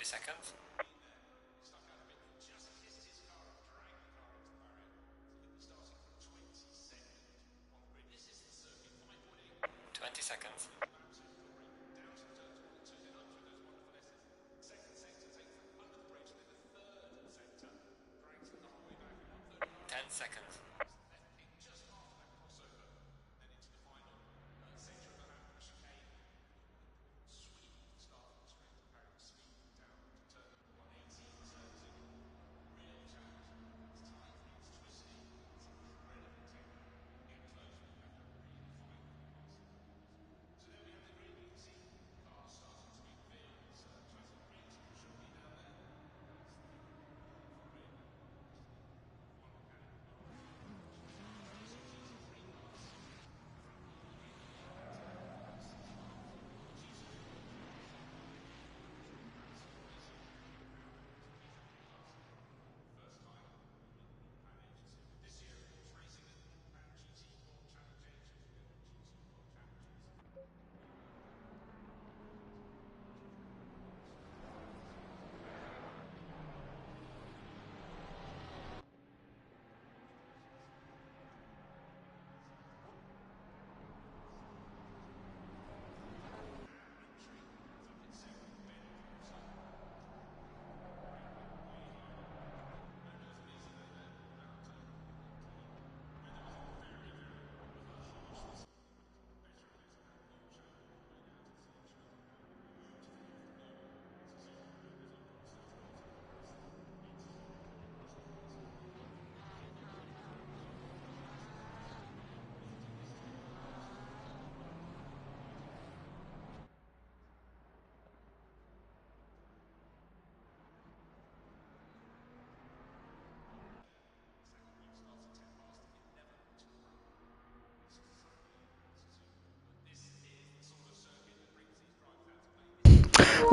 seconds. 20 seconds. 10 seconds.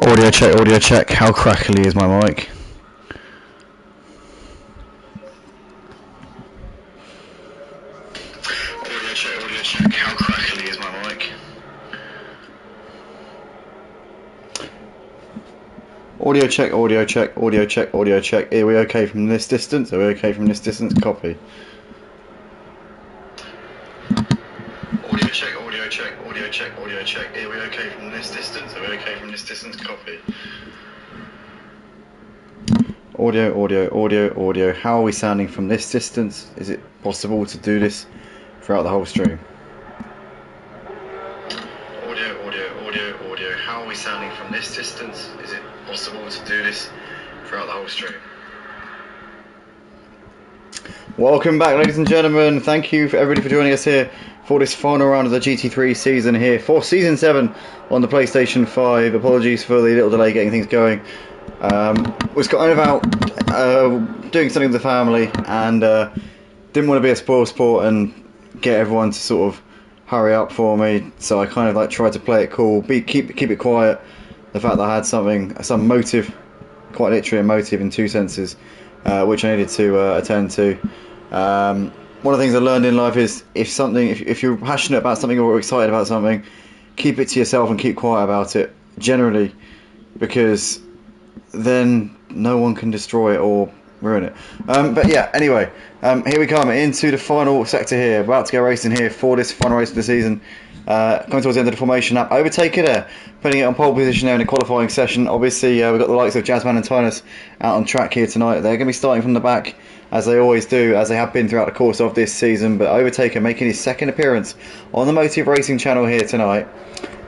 Audio check. How crackly is my mic? Audio check. How crackly is my mic? Audio check. Audio check. Are we okay from this distance? Are we okay from this distance? Copy. Audio check. Audio check. Are we okay from this distance? Are we okay from this distance? Copy. Audio. How are we sounding from this distance? Is it possible to do this throughout the whole stream? Audio. How are we sounding from this distance? Is it possible to do this throughout the whole stream? Welcome back, ladies and gentlemen. Thank you for everybody for joining us here for this final round of the GT3 season here for Season 7 on the PlayStation 5. Apologies for the little delay getting things going. Was kind of out doing something with the family and didn't want to be a spoil sport and get everyone to sort of hurry up for me, so I kind of like tried to play it cool, keep it quiet. The fact that I had some motive, quite literally a motive in two senses, which I needed to attend to. One of the things I learned in life is if you're passionate about something or excited about something, keep it to yourself and keep quiet about it, generally, because then no one can destroy it or ruin it. But yeah, anyway, here we come into the final sector here. About to go racing here for this final race of the season. Coming towards the end of the formation lap. Overtaker there, putting it on pole position there in the qualifying session. Obviously, we've got the likes of Jazzman and Tynus out on track here tonight. They're going to be starting from the back, as they always do, as they have been throughout the course of this season. But Overtaker making his second appearance on the Motive Racing channel here tonight.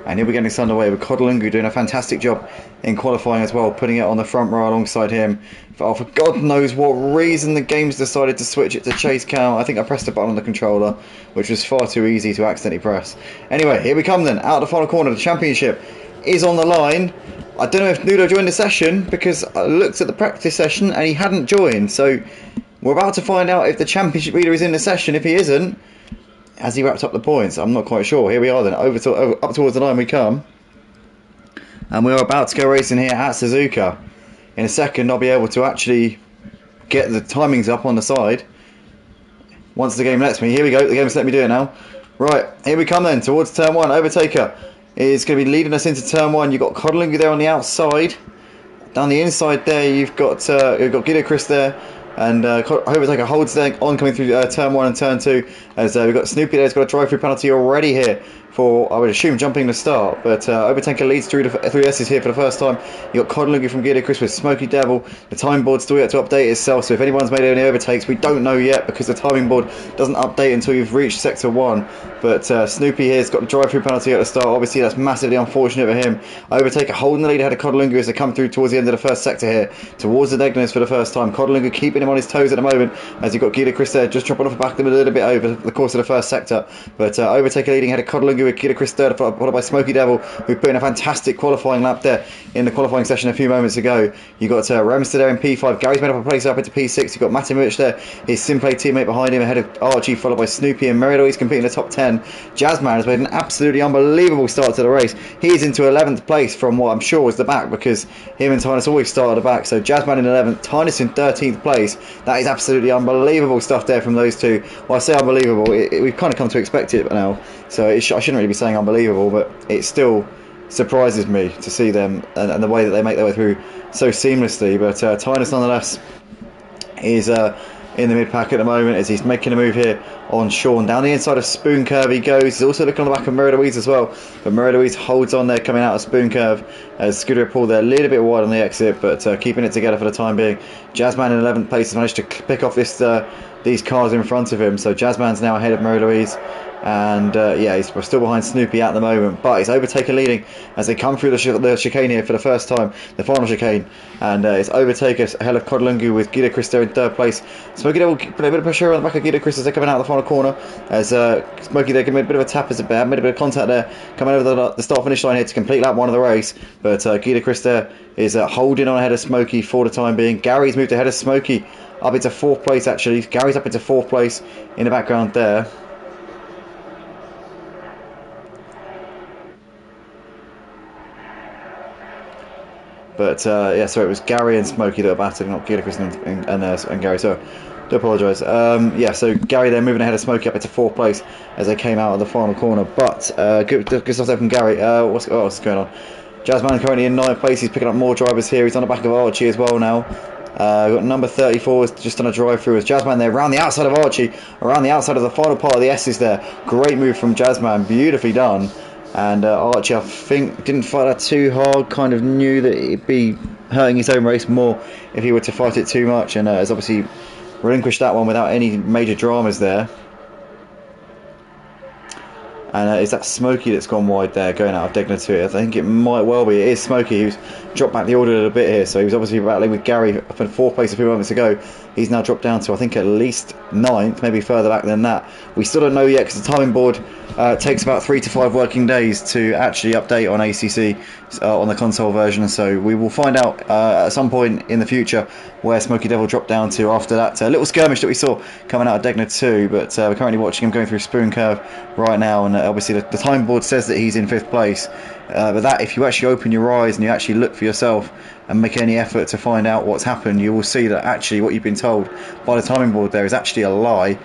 And he'll be getting us underway with Kodalungu doing a fantastic job in qualifying as well, putting it on the front row alongside him. For God knows what reason the game's decided to switch it to chase count. I think I pressed a button on the controller, which was far too easy to accidentally press. Anyway, here we come then, out of the final corner. The championship is on the line. I don't know if Nudo joined the session, because I looked at the practice session and he hadn't joined. So we're about to find out if the championship leader is in the session. If he isn't, has he wrapped up the points? I'm not quite sure. Here we are then, up towards the line we come. And we're about to go racing here at Suzuka. In a second I'll be able to actually get the timings up on the side once the game lets me. Here we go, the game's let me do it now. Right, here we come then, towards turn 1. Overtaker is going to be leading us into turn 1. You've got Kodalungu there on the outside. Down the inside there, you've got Guido Chris there. And Overtaker holds there on coming through turn 1 and turn 2 as we've got Snoopy there. He's got a drive-through penalty already here for, I would assume, jumping the start. But Overtaker leads through S's here for the first time. You've got Codlungi from Guido Chris with Smoky Devil. The time board's still yet to update itself, so if anyone's made any overtakes, we don't know yet because the timing board doesn't update until you've reached Sector 1. But Snoopy here's got the drive-through penalty at the start. Obviously, that's massively unfortunate for him. Overtaker holding the lead ahead of Codlungi as they come through towards the end of the first sector here, towards the Degners for the first time. Codlungi keeping him on his toes at the moment as you've got Guido Chris there just dropping off the back of them a little bit over the course of the first sector. But Overtaker leading ahead of Codlungi with Guido Chris third, followed by Smoky Devil, who put in a fantastic qualifying lap there in the qualifying session a few moments ago. You've got Remster there in P5. Gary's made up a place up into P6. You've got Matimovic there, his Simplay teammate behind him ahead of Archie, followed by Snoopy and Merido. He's competing in the top 10. Jazzman has made an absolutely unbelievable start to the race. He's into 11th place from what I'm sure was the back, because him and Tynus always start at the back. So Jazzman in 11th, Tynus in 13th place. That is absolutely unbelievable stuff there from those two. Well, I say unbelievable, we've kind of come to expect it now, so I shouldn't really be saying unbelievable, but it still surprises me to see them and the way that they make their way through so seamlessly. But Tynus nonetheless is in the mid-pack at the moment as he's making a move here on Sean. Down the inside of Spoon Curve he goes. He's also looking on the back of Meridoise as well, but Meridoise holds on there coming out of Spoon Curve as Scooter pulled there a little bit wide on the exit, but keeping it together for the time being. Jazzman in 11th place has managed to pick off these cars in front of him, so Jazzman's now ahead of Meridoise. And yeah, he's still behind Snoopy at the moment, but he's Overtaker leading as they come through the chicane here for the first time, the final chicane. And it's Overtaker ahead of Codlungu with Guido Chris there in third place. Smoky there will put a bit of pressure on the back of Guido Chris as they're coming out of the final corner, as Smoky there giving a bit of a tap as made a bit of contact there, coming over the start finish line here to complete lap 1 of the race. But Guido Chris there is holding on ahead of Smoky for the time being. Gary's moved ahead of Smoky up into 4th place actually. Gary's up into 4th place in the background there. But yeah, so it was Gary and Smokey that were battling, not Guido Chris and Gary. So I do apologise. Yeah, so Gary there moving ahead of Smokey up into 4th place as they came out of the final corner. But good stuff there from Gary. What's going on? Jazzman currently in 9th place. He's picking up more drivers here. He's on the back of Archie as well now. We've got number 34 just on a drive through as Jazzman there around the outside of Archie, around the outside of the final part of the S's there. Great move from Jazzman, beautifully done. And Archie, I think, didn't fight that too hard, kind of knew that it'd be hurting his own race more if he were to fight it too much, and has obviously relinquished that one without any major dramas there. And is that Smokey that's gone wide there, going out of Degner 2? I think it might well be. It is Smokey who's dropped back the order a little bit here. So he was obviously battling with Gary up in 4th place a few moments ago. He's now dropped down to, I think, at least 9th, maybe further back than that. We still don't know yet because the timing board takes about 3 to 5 working days to actually update on ACC on the console version. So we will find out at some point in the future where Smoky Devil dropped down to after that little skirmish that we saw coming out of Degner 2. But we're currently watching him going through Spoon Curve right now, and obviously the time board says that he's in 5th place. But that, if you actually open your eyes and you actually look for yourself and make any effort to find out what's happened, you will see that actually what you've been told by the timing board there is actually a lie.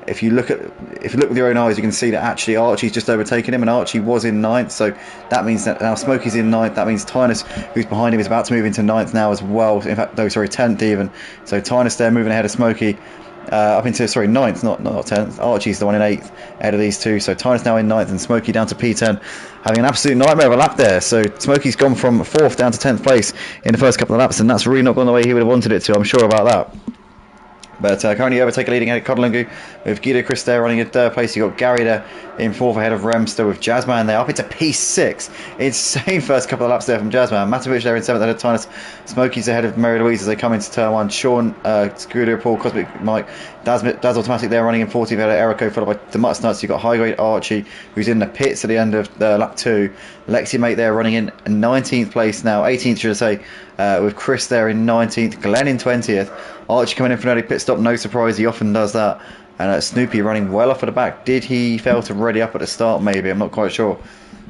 If you look with your own eyes, you can see that actually Archie's just overtaken him, and Archie was in 9th, so that means that now Smokey's in 9th. That means Tynus, who's behind him, is about to move into 9th now as well. In fact, no, sorry, 10th even. So Tynus there moving ahead of Smokey. Up into 9th, not 10th. Archie's the one in 8th ahead of these two. So Tynus now in 9th and Smokey down to P10, having an absolute nightmare of a lap there. So Smokey's gone from 4th down to 10th place in the first couple of laps, and that's really not gone the way he would have wanted it to, I'm sure about that. But currently Overtaker leading ahead of Codlungu with Guido Chris there running in 3rd place. You've got Gary there in 4th ahead of Remster with Jazzman there up into P6. Insane first couple of laps there from Jazzman. Matimovic there in 7th ahead of Tynus. Smokey's ahead of Meridoise as they come into turn 1. Sean, Scooter, Paul, Cosmic Mike, Daz Automatic there running in 14th ahead of Erico, followed by the Mutts Nuts. You've got High Grade Archie who's in the pits at the end of lap 2. Lexi Mate there running in 19th place now, 18th should I say, with Chris there in 19th, Glenn in 20th. Archie coming in for an early pit stop, no surprise, he often does that. And Snoopy running well off at the back. Did he fail to ready up at the start? Maybe, I'm not quite sure.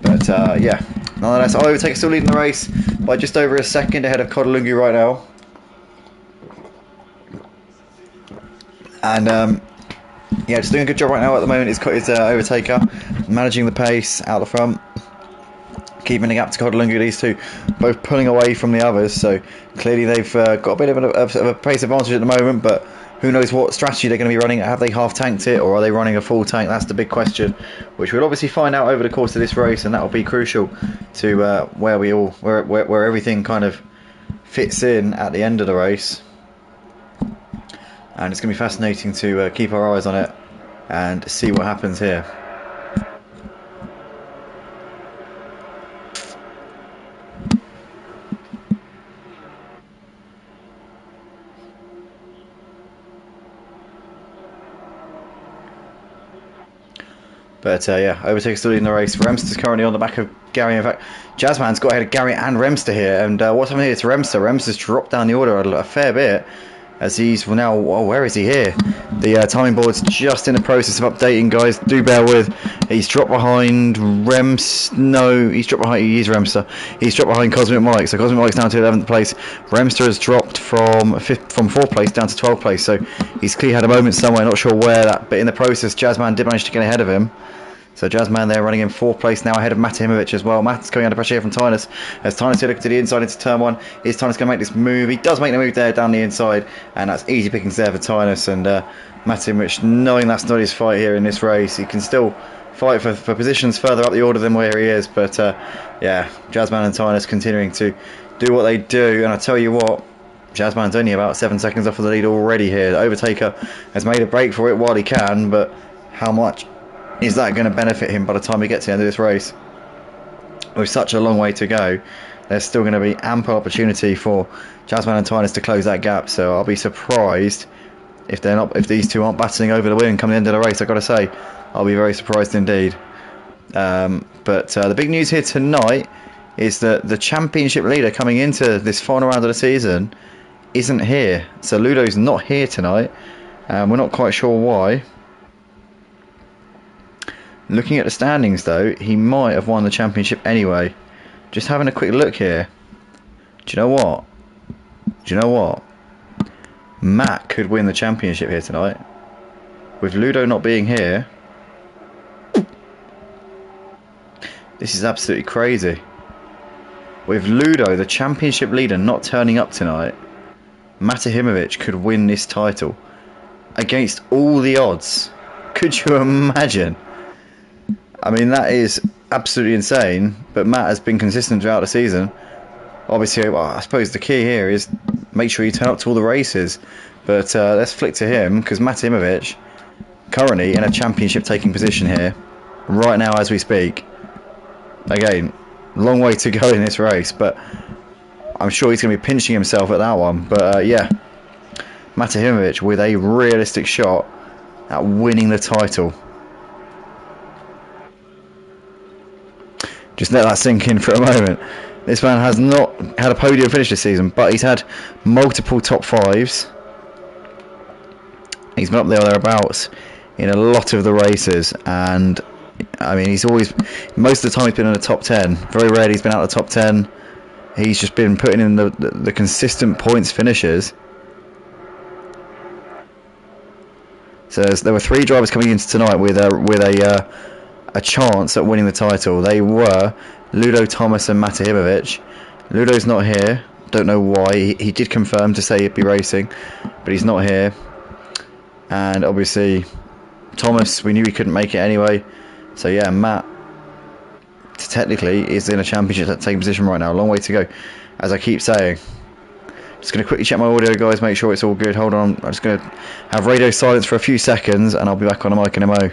But yeah, nonetheless, Overtaker still leading the race by just over a second ahead of Codlungu right now. And yeah, just doing a good job right now at the moment is Overtaker, managing the pace out the front. keeping the gap to Codalunga. These two both pulling away from the others, so clearly they've got a bit of a pace advantage at the moment, but who knows what strategy they're going to be running. Have they half tanked it, or are they running a full tank? That's the big question, which we'll obviously find out over the course of this race, and that will be crucial to where everything kind of fits in at the end of the race. And it's going to be fascinating to keep our eyes on it and see what happens here. But yeah, overtaker still leading the race. Remster's currently on the back of Gary. In fact, Jazzman's got ahead of Gary and Remster here. And what's happening here to Remster? Remster's dropped down the order a fair bit, as he's now. Oh, where is he here? The timing board's just in the process of updating, guys. Do bear with. He's dropped behind No, he's dropped behind. He is Remster. He's dropped behind Cosmic Mike. So Cosmic Mike's down to 11th place. Remster has dropped from 4th place down to 12th place. So he's clearly had a moment somewhere. Not sure where that, but in the process, Jazzman did manage to get ahead of him. So Jazzman there running in 4th place now, ahead of Matahimovic as well. Matt's coming under pressure here from Tynus. As Tynus here looking to the inside into turn 1. Is Tynus going to make this move? He does make the move there down the inside, and that's easy pickings there for Tynus. And Matahimovic, knowing that's not his fight here in this race, he can still fight for positions further up the order than where he is. But yeah, Jazzman and Tynus continuing to do what they do. And I tell you what, Jazzman's only about 7 seconds off of the lead already here. The Overtaker has made a break for it while he can, but how much is that going to benefit him by the time we get to the end of this race? With such a long way to go, there's still going to be ample opportunity for Jazzman and Tynus to close that gap. So I'll be surprised if these two aren't battling over the win come the end of the race. I've got to say, I'll be very surprised indeed. But the big news here tonight is that the championship leader coming into this final round of the season isn't here. So Ludo's not here tonight, and we're not quite sure why. Looking at the standings though, he might have won the championship anyway. Just having a quick look here. Do you know what? Matt could win the championship here tonight. With Ludo not being here. This is absolutely crazy. With Ludo, the championship leader, not turning up tonight, Matahimovic could win this title. Against all the odds. Could you imagine? I mean, that is absolutely insane, but Matt has been consistent throughout the season. Obviously, well, I suppose the key here is make sure you turn up to all the races. But let's flick to him, because Matahimovic, currently in a championship taking position here, right now as we speak. Again, long way to go in this race, but I'm sure he's going to be pinching himself at that one. But yeah, Matahimovic with a realistic shot at winning the title. Just let that sink in for a moment. This man has not had a podium finish this season, but he's had multiple top fives. He's been up there or thereabouts in a lot of the races, and I mean, he's always, most of the time he's been in the top 10. Very rarely he's been out of the top 10. He's just been putting in the consistent points finishes. So there were 3 drivers coming into tonight with a chance at winning the title. They were Ludo, Thomas and Matahimovic. Ludo's not here. Don't know why. He did confirm to say he'd be racing, but he's not here. And obviously Thomas, we knew he couldn't make it anyway. So yeah, Matt technically is in a championship taking position right now. A long way to go, as I keep saying. Just going to quickly check my audio, guys, make sure it's all good. Hold on, I'm just going to have radio silence for a few seconds and I'll be back on the mic in a mo.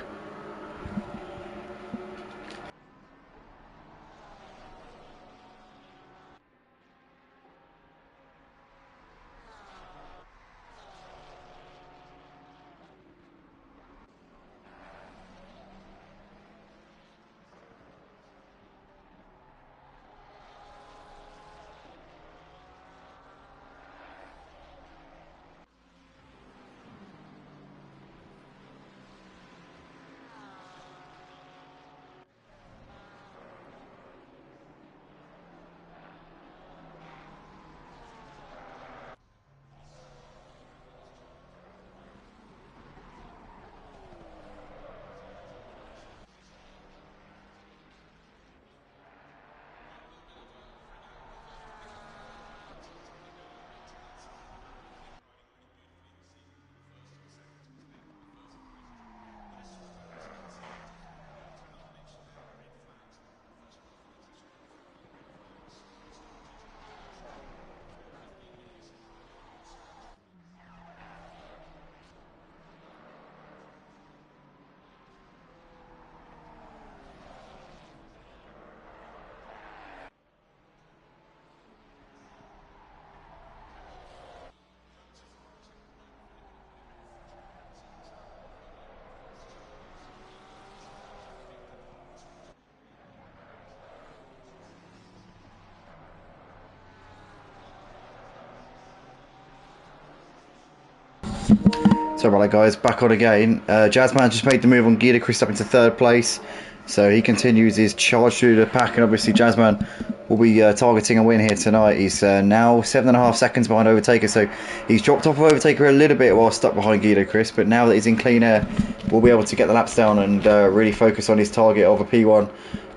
Sorry about that, guys. Back on again. Jazzman just made the move on GT3 up into 3rd place. So he continues his charge through the pack, and obviously Jazzman will be targeting a win here tonight. He's now 7.5 seconds behind Overtaker, so he's dropped off of Overtaker a little bit while stuck behind GT3, but now that he's in clean air, we'll be able to get the laps down and really focus on his target of a P1.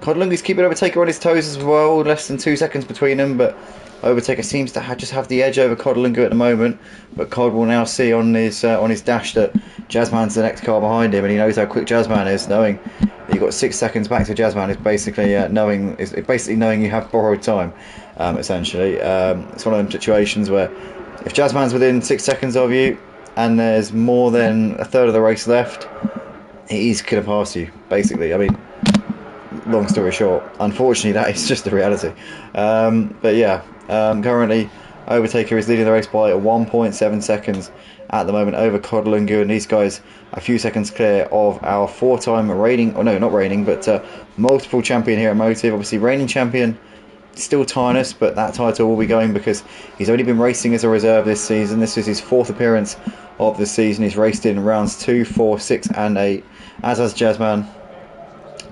Codlungy's keeping Overtaker on his toes as well, less than 2 seconds between them, but Overtaker seems to just have the edge over Codlunga at the moment, but Cod will now see on his dash that Jazzman's the next car behind him, and he knows how quick Jazzman is, knowing that you've got 6 seconds back to Jazzman is basically knowing you have borrowed time. Essentially, it's one of them situations where if Jazzman's within 6 seconds of you and there's more than a third of the race left, he's gonna pass you. Basically, I mean, long story short, unfortunately that is just the reality. But yeah, currently Overtaker is leading the race by 1.7 seconds at the moment over Codlunga, and these guys a few seconds clear of our 4-time reigning, or no, not reigning, but multiple champion here at Motive. Obviously reigning champion still Tynus, but that title will be going because he's only been racing as a reserve this season. This is his 4th appearance of the season. He's raced in rounds 2, 4, 6 and 8, as has Jazzman.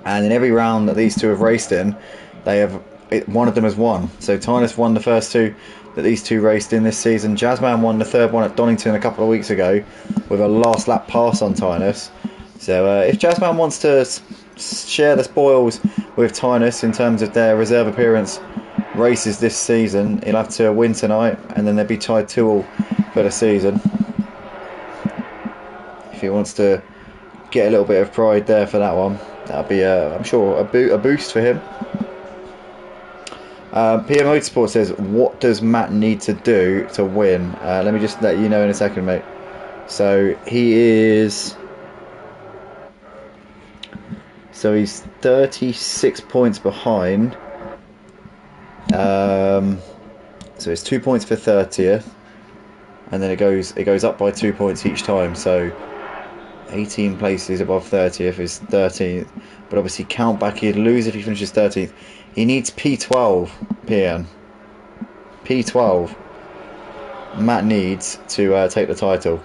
And in every round that these two have raced in, one of them has won. So Tynus won the first 2 that these two raced in this season. Jazzman won the 3rd one at Donington a couple of weeks ago with a last lap pass on Tynus. So if Jazzman wants to share the spoils with Tynus in terms of their reserve appearance races this season, he'll have to win tonight, and then they'll be tied 2-2 for the season. If he wants to get a little bit of pride there for that one, that'll be, I'm sure, a boost for him. PM Motorsport says, what does Matt need to do to win? Let me just let you know in a second, mate. So he's 36 points behind. So it's 2 points for 30th, and then it goes up by 2 points each time. So 18 places above 30th is 13th, but obviously count back, he'd lose if he finishes 13th. He needs P12, PM. P12 Matt needs to take the title,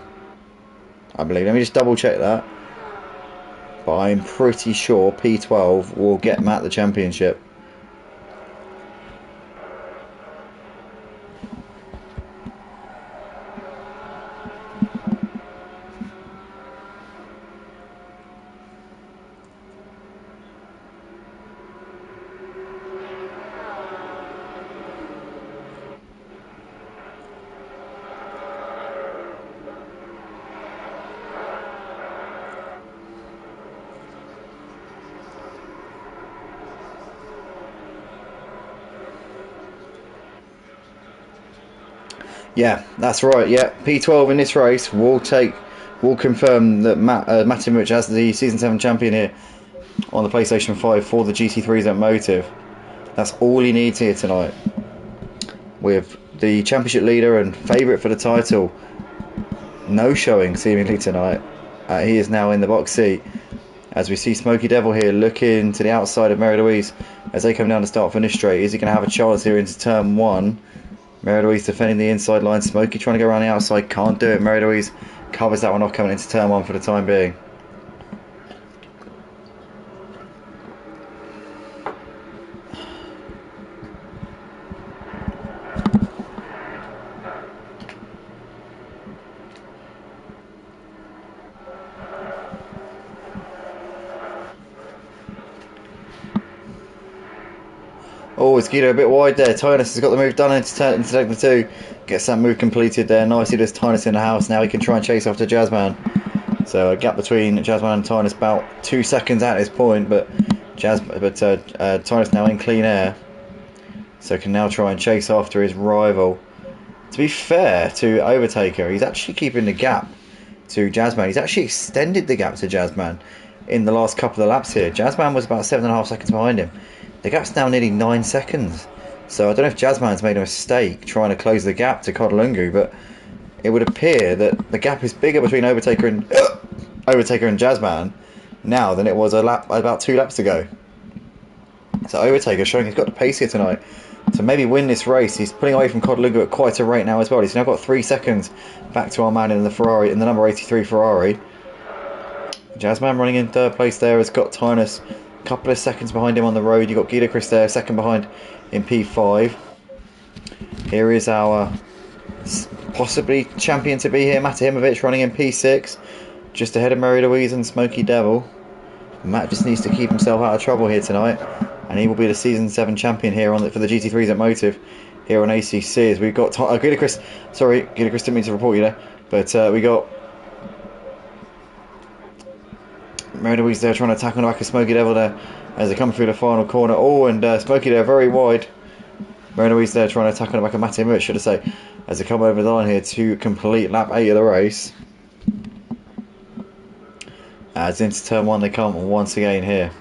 I believe. Let me just double check that, but I'm pretty sure P12 will get Matt the championship. Yeah, that's right. Yeah, P12 in this race will confirm that Matimovic as the Season 7 champion here on the PlayStation 5 for the GT3s at Motive. That's all he needs here tonight. With the championship leader and favourite for the title no showing seemingly tonight, he is now in the box seat. As we see Smoky Devil here looking to the outside of Mary Louise as they come down the start finish straight. Is he going to have a chance here into turn 1? Mary Louise defending the inside line. Smokey trying to go around the outside, can't do it. Mary Louise covers that one off coming into turn 1 for the time being. Oh, it's Guido a bit wide there. Tynus has got the move done into sector 2. Gets that move completed there. Nicely does Tynus in the house. Now he can try and chase after Jazzman. So a gap between Jazzman and Tynus about 2 seconds at this point, but Tynus now in clean air. So can now try and chase after his rival. To be fair to Overtaker, he's actually keeping the gap to Jazzman. He's actually extended the gap to Jazzman in the last couple of laps here. Jazzman was about 7.5 seconds behind him. The gap's now nearly 9 seconds. So I don't know if Jazzman's made a mistake trying to close the gap to Codlungu, but it would appear that the gap is bigger between Overtaker and Jazzman now than it was about 2 laps ago. So Overtaker showing he's got the pace here tonight to maybe win this race. He's pulling away from Codluga at quite a rate now as well. He's now got 3 seconds back to our man in the Ferrari, in the number 83 Ferrari. Jazzman running in third place there has got Tynus a couple of seconds behind him on the road. You've got GT3 there, second behind in P5. Here is our possibly champion to be here, Matahimovic, running in P6, just ahead of Mary Louise and Smoky Devil. Matt just needs to keep himself out of trouble here tonight, and he will be the Season 7 champion here for the GT3s at Motive here on ACC. As we've got GT3, sorry, GT3 didn't mean to report you there, but we got Mary Louise there trying to attack on the back of Smoky Devil there as they come through the final corner. Oh, and Smoky there very wide. Mary Louise there trying to attack on the back of Matty Much, should I say, as they come over the line here to complete lap 8 of the race. As into turn 1 they come once again here.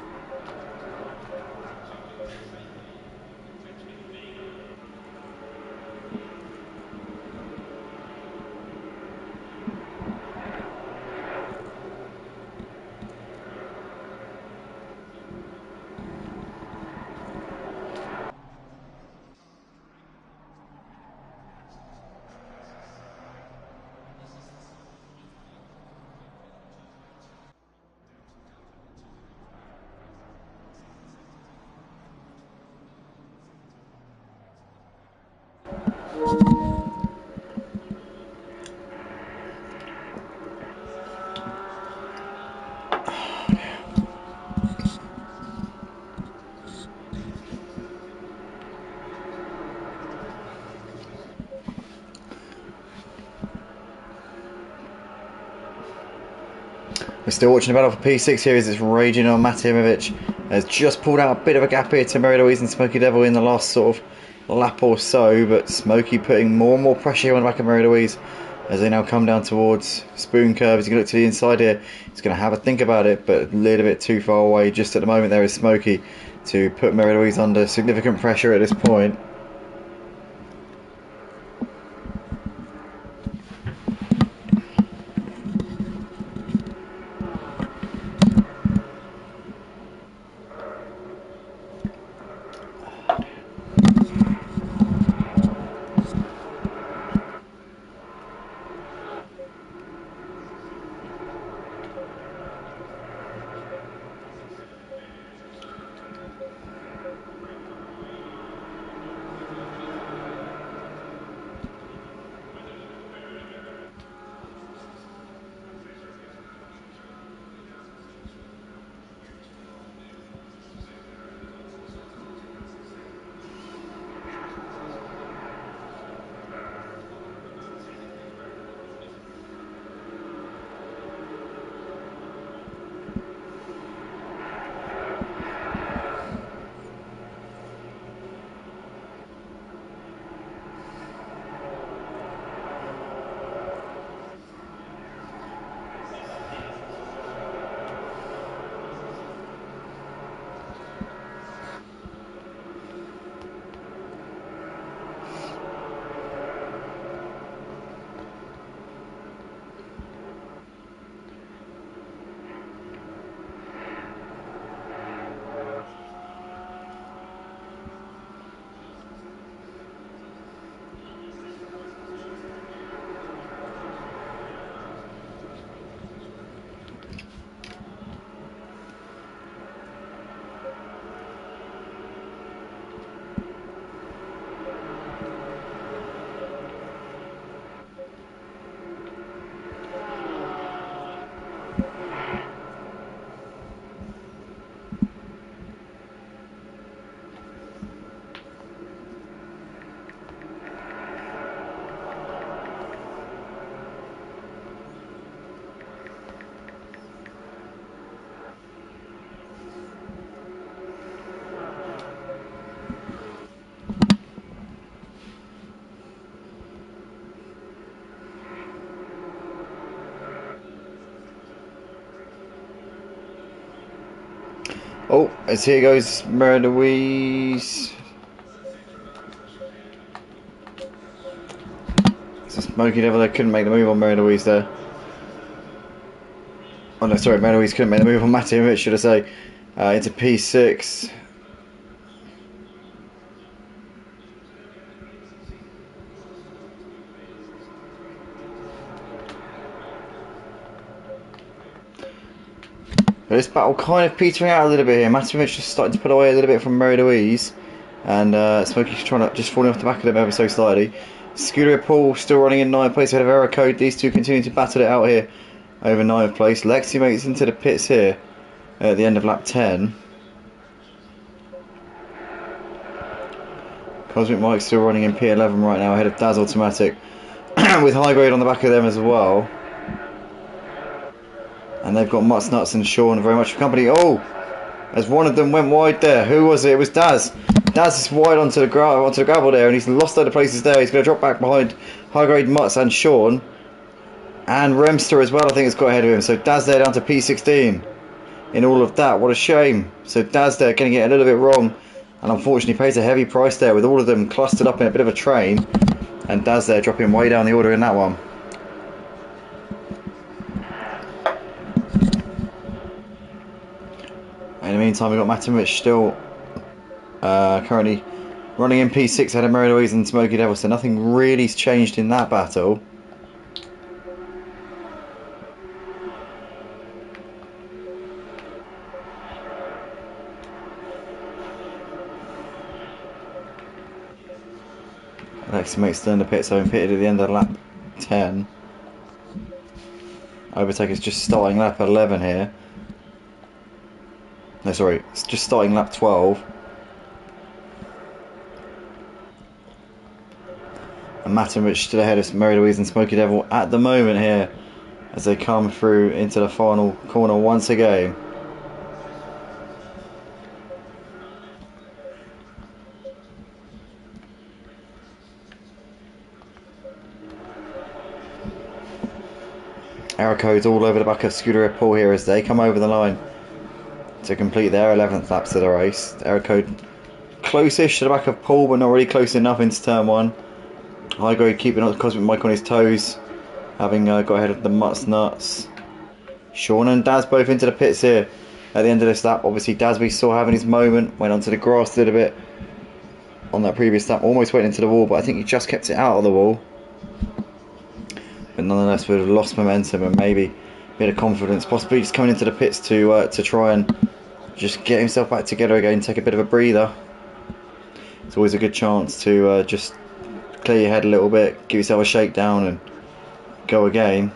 We're still watching the battle for P6 here as it's raging on. Matahimovic has just pulled out a bit of a gap here to Mary Louise and Smoky Devil in the last sort of lap or so, but Smoky putting more and more pressure on the back of Mary Louise as they now come down towards Spoon Curve. He's going to look to the inside here. He's going to have a think about it, but a little bit too far away just at the moment. There is Smoky to put Mary Louise under significant pressure at this point. Oh, as here goes Mary Louise. It's a Smoky Devil there, couldn't make the move on Mary Louise there. Oh no, sorry, Mary Louise couldn't make the move on Matahimovic, should I say. Into P6. But this battle kind of petering out a little bit here. Matovic just starting to put away a little bit from Mary Louise. And Smokey's trying to just falling off the back of them ever so slightly. Scooter Paul still running in 9th place ahead of Error Code. These two continue to battle it out here over 9th place. Lexi makes into the pits here at the end of lap 10. Cosmic Mike still running in P11 right now ahead of Daz Automatic. With High Grade on the back of them as well. And they've got Mutts, Nuts and Sean very much for company. Oh! As one of them went wide there. Who was it? It was Daz. Daz is wide onto the gravel there, and he's lost other places there. He's going to drop back behind High Grade Mutts and Sean. And Remster as well, I think, has got ahead of him. So Daz there down to P16 in all of that. What a shame. So Daz there getting it a little bit wrong, and unfortunately pays a heavy price there with all of them clustered up in a bit of a train. And Daz there dropping way down the order in that one. In the meantime, we've got Matovic still currently running in P6 ahead of Mary Louise and Smokey Devil, so nothing really's changed in that battle. Alexi makes turn the pit, so pitted at the end of lap 10. Overtaker's just starting lap 11 here. No, sorry, it's just starting lap 12. And Matovic still ahead of Mary Louise and Smokey Devil at the moment here as they come through into the final corner once again. Error codes all over the back of Scooter Paul here as they come over the line to complete their 11th laps of the race. Error code close-ish to the back of Paul, but not really close enough into turn 1. High Grade keeping up the Cosmic Mike on his toes, having got ahead of the Mutts Nuts. Sean and Daz both into the pits here at the end of this lap. Obviously Daz we saw having his moment, went onto the grass a little bit on that previous lap, almost went into the wall, but I think he just kept it out of the wall. But nonetheless would have lost momentum and maybe a bit of confidence, possibly just coming into the pits to try and just get himself back together again, take a bit of a breather. It's always a good chance to just clear your head a little bit, give yourself a shakedown and go again.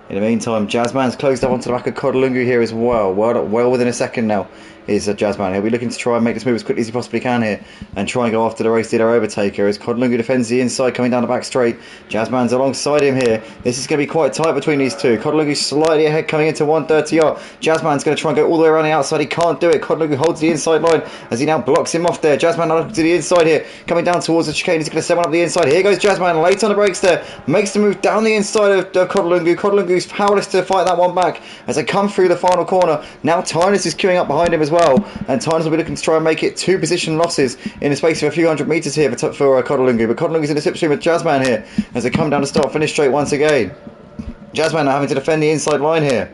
In the meantime, Jazzman's closed up onto the back of Kodalungu here as well. Well within a second now is Jazzman. He'll be looking to try and make this move as quickly as he possibly can here and try and go after the race leader overtaker as Kodalungu defends the inside coming down the back straight. Jazzman's alongside him here. This is going to be quite tight between these two. Kodalungu slightly ahead coming into 130R. Jazzman's going to try and go all the way around the outside. He can't do it. Kodalungu holds the inside line as he now blocks him off there. Jazzman now to the inside here, coming down towards the chicane. He's going to set one up the inside. Here goes Jazzman, late on the brakes there. Makes the move down the inside of Kodalungu. Kodalungu's powerless to fight that one back as they come through the final corner. Now Tynus is queuing up behind him as well, and Tynus will be looking to try and make it 2 position losses in the space of a few hundred metres here for Kodalungu. But Kodalungu's in the slipstream with Jazzman here as they come down to start finish straight once again. Jazzman now having to defend the inside line here.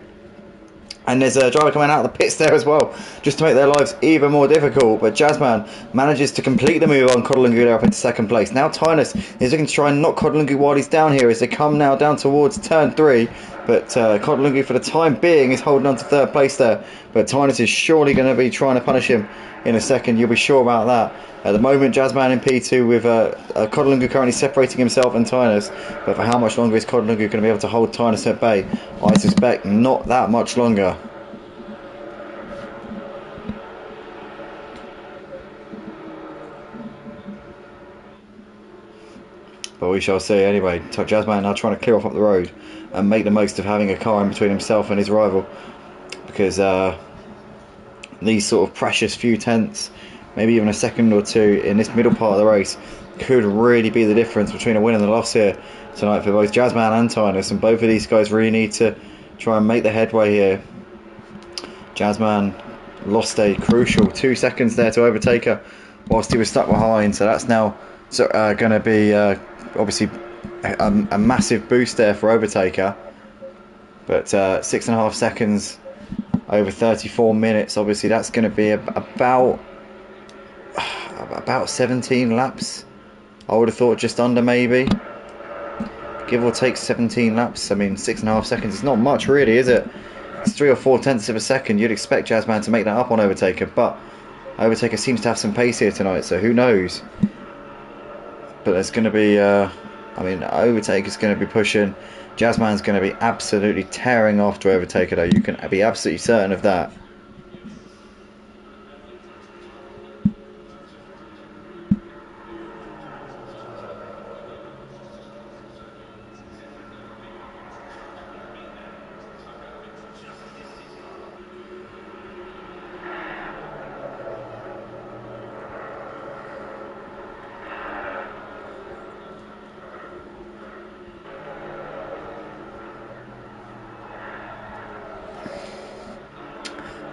And there's a driver coming out of the pits there as well, just to make their lives even more difficult. But Jazzman manages to complete the move on Kodalungu there up into 2nd place. Now Tynus is looking to try and knock Kodalungu while he's down here as they come now down towards turn 3. But Kodalungu for the time being is holding on to 3rd place there. But Tynus is surely going to be trying to punish him in a second, you'll be sure about that. At the moment, Jazzman in P2 with Kodalungu currently separating himself and Tynus. But for how much longer is Kodalungu going to be able to hold Tynus at bay? I suspect not that much longer. But we shall see anyway. Jazzman now trying to clear off up the road and make the most of having a car in between himself and his rival. Because these sort of precious few tenths, maybe even a second or two in this middle part of the race, could really be the difference between a win and a loss here tonight for both Jazzman and Tynus. And both of these guys really need to try and make the headway here. Jazzman lost a crucial 2 seconds there to Overtaker whilst he was stuck behind. So that's now going to be obviously a massive boost there for Overtaker. But 6.5 seconds over 34 minutes, obviously that's going to be about 17 laps. I would have thought just under, maybe, give or take 17 laps. I mean, 6.5 seconds is not much really, is it? It's 3 or 4 tenths of a second. You'd expect Jazzman to make that up on Overtaker, but Overtaker seems to have some pace here tonight, so who knows? But there's going to be, I mean, Overtaker's going to be pushing. Jazzman's going to be absolutely tearing off to Overtaker, though. You can be absolutely certain of that.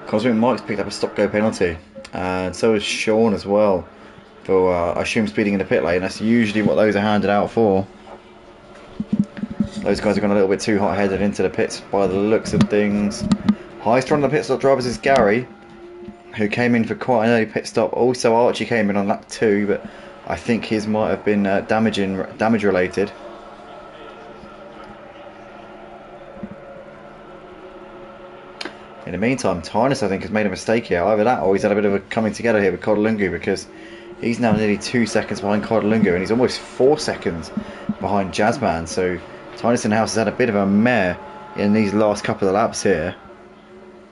Cosmic Mike's picked up a stop-go penalty, and so has Sean as well, for I assume speeding in the pit lane. That's usually what those are handed out for. Those guys have gone a little bit too hot-headed into the pits by the looks of things. Highest run of the pit stop drivers is Gary, who came in for quite an early pit stop. Also Archie came in on lap 2, but I think his might have been damage related. In the meantime, Tynus, I think, has made a mistake here. Either that or he's had a bit of a coming together here with Kodalungu, because he's now nearly 2 seconds behind Kodalungu and he's almost 4 seconds behind Jazzman. So Tynus in house has had a bit of a mare in these last couple of laps here.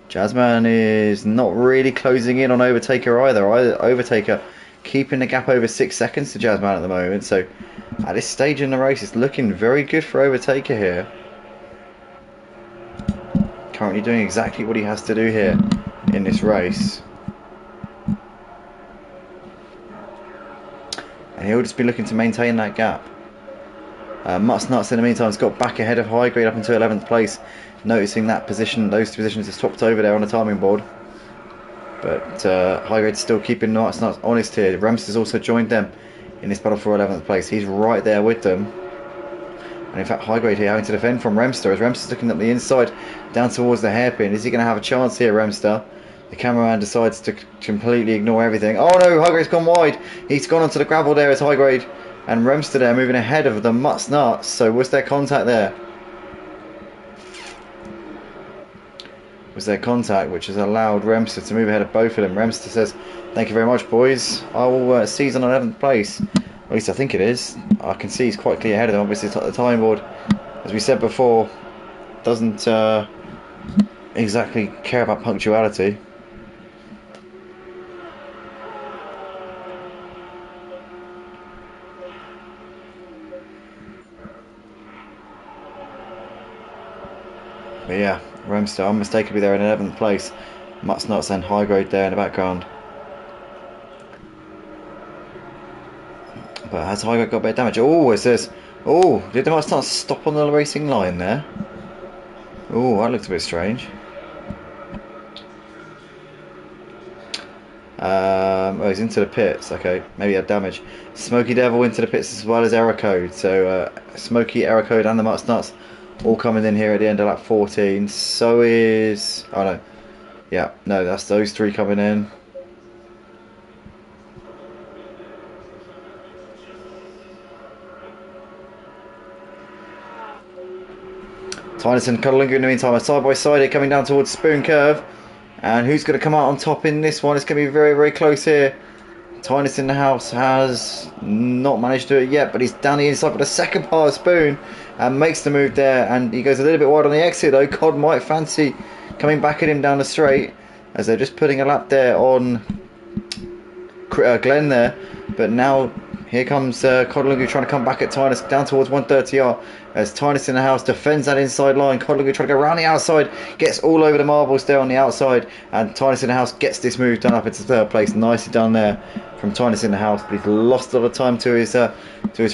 Jazzman is not really closing in on Overtaker either. Overtaker keeping the gap over 6 seconds to Jazzman at the moment. So at this stage in the race, it's looking very good for Overtaker here. Currently doing exactly what he has to do here in this race. And he'll just be looking to maintain that gap. Mutts Nuts in the meantime has got back ahead of High Grade up into 11th place, noticing that position, those positions are swapped over there on the timing board. But High Grade's still keeping Mutts Nuts honest here. Remster's also joined them in this battle for 11th place. He's right there with them. And in fact, High Grade here having to defend from Remster, as Remster's looking up the inside down towards the hairpin. Is he going to have a chance here, Remster? The cameraman decides to completely ignore everything. Oh no, High Grade's gone wide. He's gone onto the gravel there as High Grade and Remster there moving ahead of the Mutts Nuts. So was there contact there? Was there contact which has allowed Remster to move ahead of both of them? Remster says, "Thank you very much, boys. I will seize on 11th place." At least I think it is. I can see he's quite clear ahead of them. Obviously the time board, as we said before, doesn't exactly care about punctuality. But yeah, Remster unmistakably there in 11th place. Mutts Nuts and High Grade there in the background. But has High Grade got a bit of damage? Oh, it says, oh, did the Mutts Nuts stop on the racing line there? Oh, that looks a bit strange. Oh, he's into the pits. Okay, maybe he had damage. Smoky Devil into the pits as well as Error Code. So Smoky, Error Code and the Mutts Nuts all coming in here at the end of lap 14. So is... oh no. Yeah, no, that's those three coming in. Tynus and Kodalungu in the meantime are side by side here coming down towards Spoon Curve. And who's going to come out on top in this one? It's going to be very, very close here. Tynus in the house has not managed to do it yet, but he's down the inside for the second part of Spoon and makes the move there. And he goes a little bit wide on the exit though. Cod might fancy coming back at him down the straight as they're just putting a lap there on Glenn there. But now here comes Kodalungu trying to come back at Tynus down towards 130R as Tynus in the house defends that inside line. Kodalungu trying to go around the outside, gets all over the marbles there on the outside, and Tynus in the house gets this move done up into third place. Nicely done there from Tynus in the house, but he's lost a lot of time to his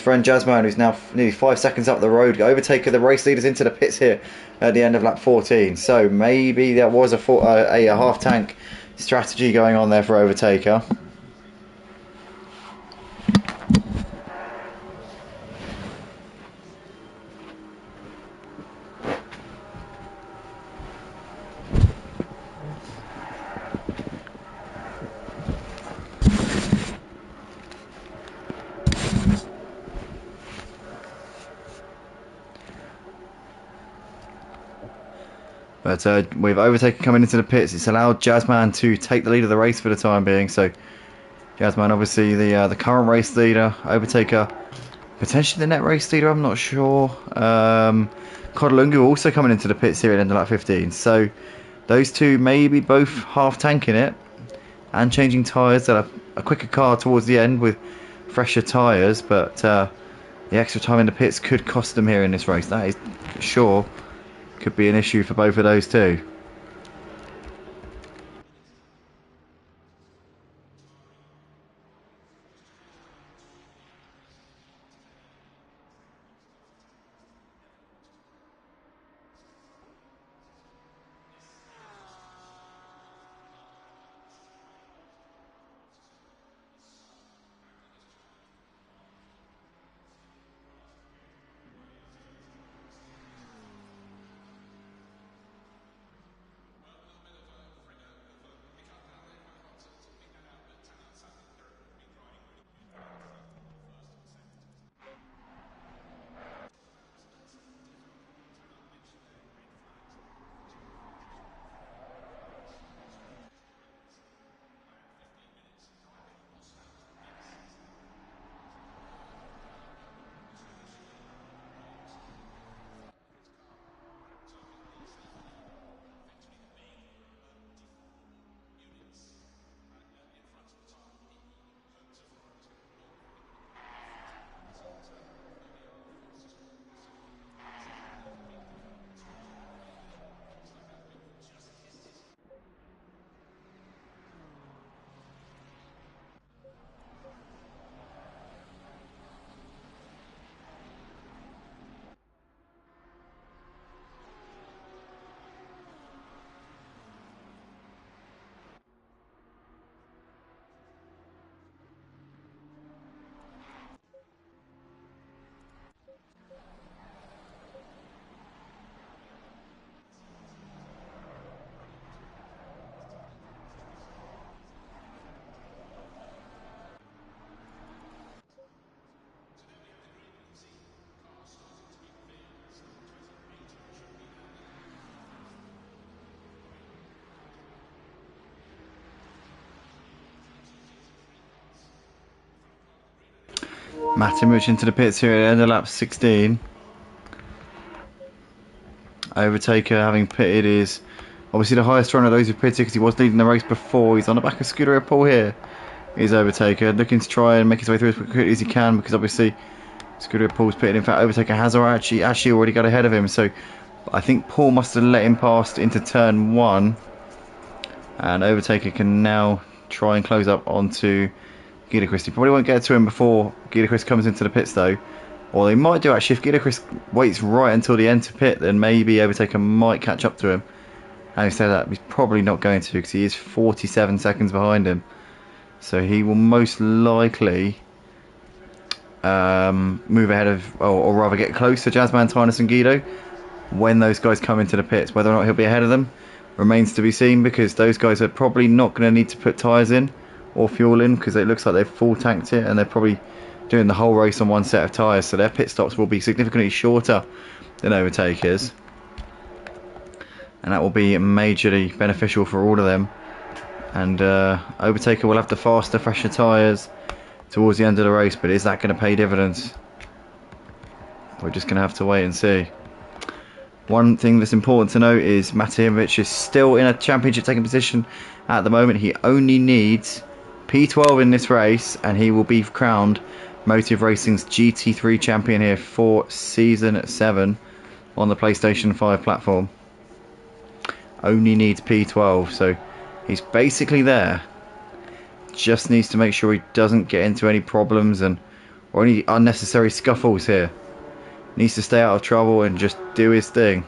friend Jazzman, who's now nearly 5 seconds up the road. Overtaker the race leaders into the pits here at the end of lap 14. So maybe there was a half tank strategy going on there for Overtaker. But with Overtaker coming into the pits, it's allowed Jazzman to take the lead of the race for the time being. So Jazzman, obviously the current race leader, Overtaker potentially the net race leader. I'm not sure. Kodalungu also coming into the pits here at end of lap 15. So those two maybe both half tanking it and changing tyres. They'll have a quicker car towards the end with fresher tyres, but the extra time in the pits could cost them here in this race. That is for sure. Could be an issue for both of those two. Matimuch into the pits here at the end of lap 16. Overtaker having pitted is obviously the highest run of those who pitted because he was leading the race before. He's on the back of Scooter Paul here. He's Overtaker looking to try and make his way through as quickly as he can because obviously Scooter Paul's pitted. In fact, Overtaker has actually already got ahead of him. So I think Paul must have let him past into turn 1. And Overtaker can now try and close up onto Gidachrist. He probably won't get to him before Gidachrist comes into the pits though. Or they might do actually if Gidachrist waits right until the end to pit, then maybe Overtaker might catch up to him. Having said that, he's probably not going to because he is 47 seconds behind him. So he will most likely move ahead of, or rather get close to Jazzman, Tynus and Guido when those guys come into the pits. Whether or not he'll be ahead of them remains to be seen because those guys are probably not going to need to put tyres in or fuel in because it looks like they've full tanked it and they're probably doing the whole race on one set of tyres, so their pit stops will be significantly shorter than Overtaker's, and that will be majorly beneficial for all of them. And Overtaker will have the faster, fresher tyres towards the end of the race, but is that going to pay dividends? We're just going to have to wait and see. One thing that's important to note is Matimovic is still in a championship taking position at the moment. He only needs P12 in this race and he will be crowned Motive Racing's GT3 champion here for Season 7 on the PlayStation 5 platform. Only needs P12, so he's basically there. Just needs to make sure he doesn't get into any problems or any unnecessary scuffles here. Needs to stay out of trouble and just do his thing.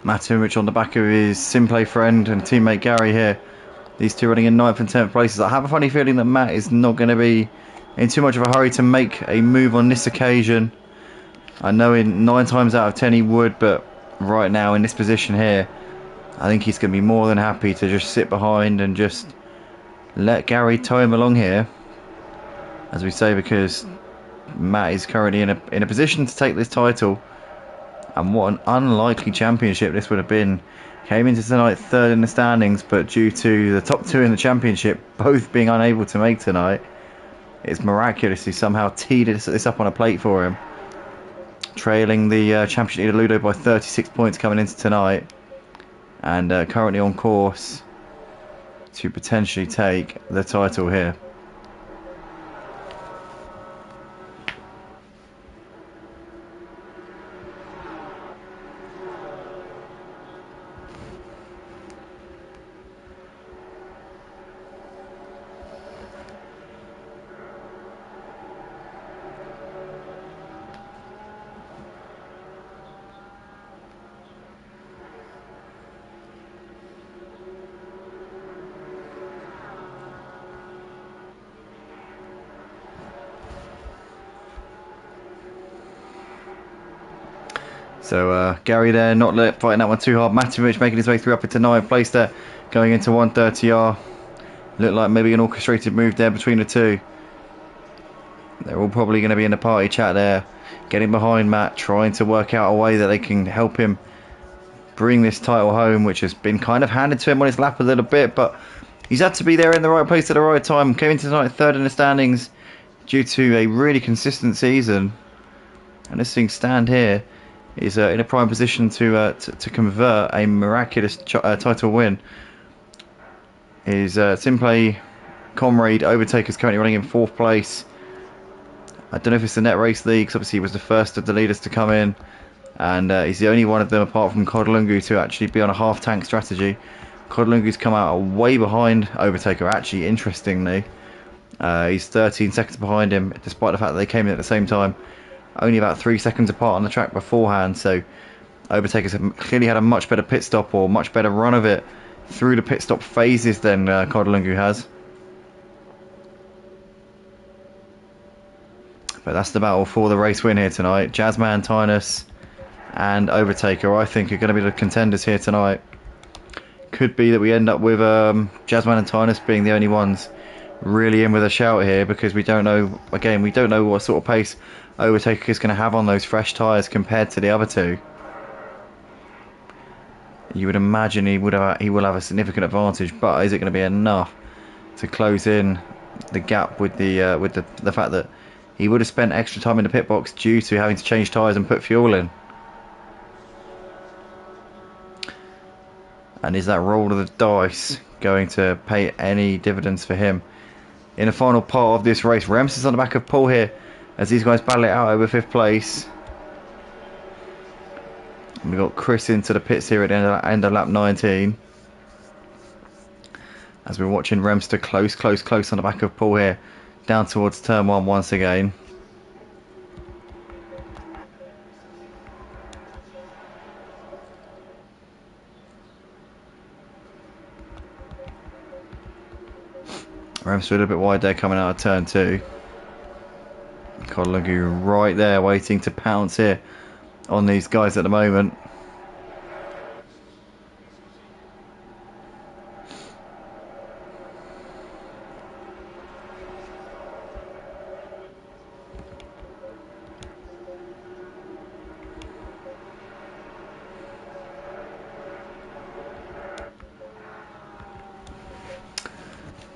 Matovic on the back of his Simplay friend and teammate Gary here. These two running in 9th and 10th places. I have a funny feeling that Matt is not going to be in too much of a hurry to make a move on this occasion. I know in 9 times out of 10 he would, but right now in this position here, I think he's going to be more than happy to just sit behind and just let Gary tow him along here, as we say, because Matt is currently in a position to take this title, and what an unlikely championship this would have been. Came into tonight 3rd in the standings, but due to the top 2 in the championship both being unable to make tonight, it's miraculously somehow teed this up on a plate for him, trailing the championship leader Ludo by 36 points coming into tonight, and currently on course to potentially take the title here. So Gary there, not fighting that one too hard. Matovic making his way through up into 9th place there, going into 130R. Looked like maybe an orchestrated move there between the two. They're all probably going to be in the party chat there, getting behind Matt, trying to work out a way that they can help him bring this title home, which has been kind of handed to him on his lap a little bit, but he's had to be there in the right place at the right time. Came into tonight 3rd in the standings due to a really consistent season, and this thing stand here is in a prime position to convert a miraculous title win. His Simplay comrade Overtaker is currently running in 4th place. I don't know if it's the Net Race League, because obviously he was the first of the leaders to come in, and he's the only one of them apart from Kodalungu to actually be on a half tank strategy. Kodalungu's come out way behind Overtaker, actually, interestingly. He's 13 seconds behind him, despite the fact that they came in at the same time. Only about 3 seconds apart on the track beforehand, so Overtaker's clearly had a much better pit stop, or much better run of it through the pit stop phases than Kodalungu has. But that's the battle for the race win here tonight. Jazzman, Tynus and Overtaker, I think, are going to be the contenders here tonight. Could be that we end up with Jazzman and Tynus being the only ones really in with a shout here, because we don't know, again, we don't know what sort of pace Overtaker is going to have on those fresh tyres compared to the other two. You would imagine he will have a significant advantage, but is it going to be enough to close in the gap with the fact that he would have spent extra time in the pit box due to having to change tyres and put fuel in? And is that roll of the dice going to pay any dividends for him in the final part of this race? Rems is on the back of Paul here as these guys battle it out over 5th place. And we've got Chris into the pits here at the end of lap 19. As we're watching Remster close on the back of Paul here, down towards turn 1 once again. Remster a little bit wide there coming out of turn 2. Kodalungu right there waiting to pounce here on these guys at the moment.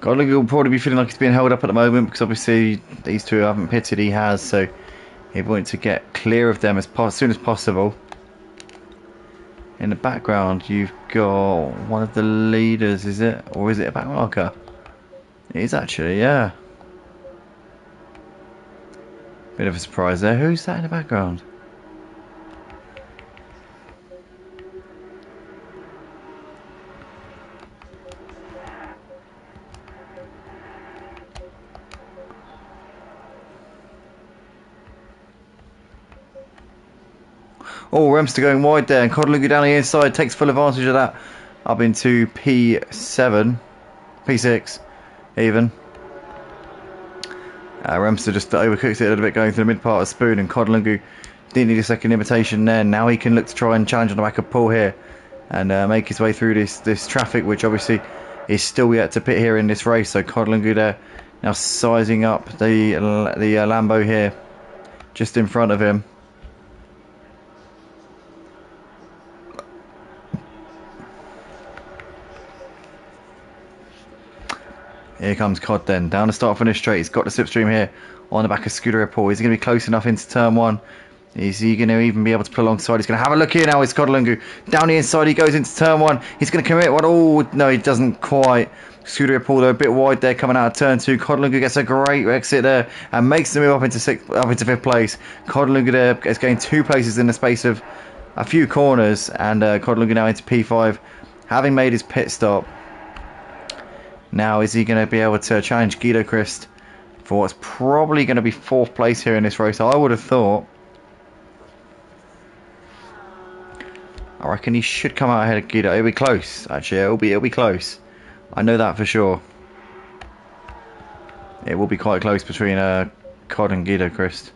Kodalungu will probably be feeling like he's being held up at the moment, because obviously these two haven't pitted, he has, so he wants to get clear of them as soon as possible. In the background you've got one of the leaders, is it? Or is it a back marker? It is actually, yeah. Bit of a surprise there. Who's that in the background? Oh, Remster going wide there, and Codalunga down the inside takes full advantage of that. Up into P7, P6 even. Remster just overcooks it a little bit going through the mid part of Spoon, and Codalunga didn't need a second invitation there. Now he can look to try and challenge on the back of Paul here and make his way through this traffic, which obviously is still yet to pit here in this race. So Codalunga there now sizing up the Lambo here just in front of him. Here comes Cod then, down the start finish straight. He's got the slipstream here on the back of Scooter Paul. Is he going to be close enough into turn one? Is he going to even be able to pull alongside? He's going to have a look here now. It's Codalunga. Down the inside he goes into turn one. He's going to commit one. Oh, no, he doesn't quite. Scooter Paul, though, a bit wide there coming out of turn two. Codalunga gets a great exit there and makes the move up into fifth place. Codalunga there is going 2 places in the space of a few corners, and Codalunga now into P5, having made his pit stop. Now, is he going to be able to challenge Guido Christ for what's probably going to be 4th place here in this race? I would have thought. I reckon he should come out ahead of Guido. It'll be close, actually. It'll be close. I know that for sure. It will be quite close between Cod and Guido Christ.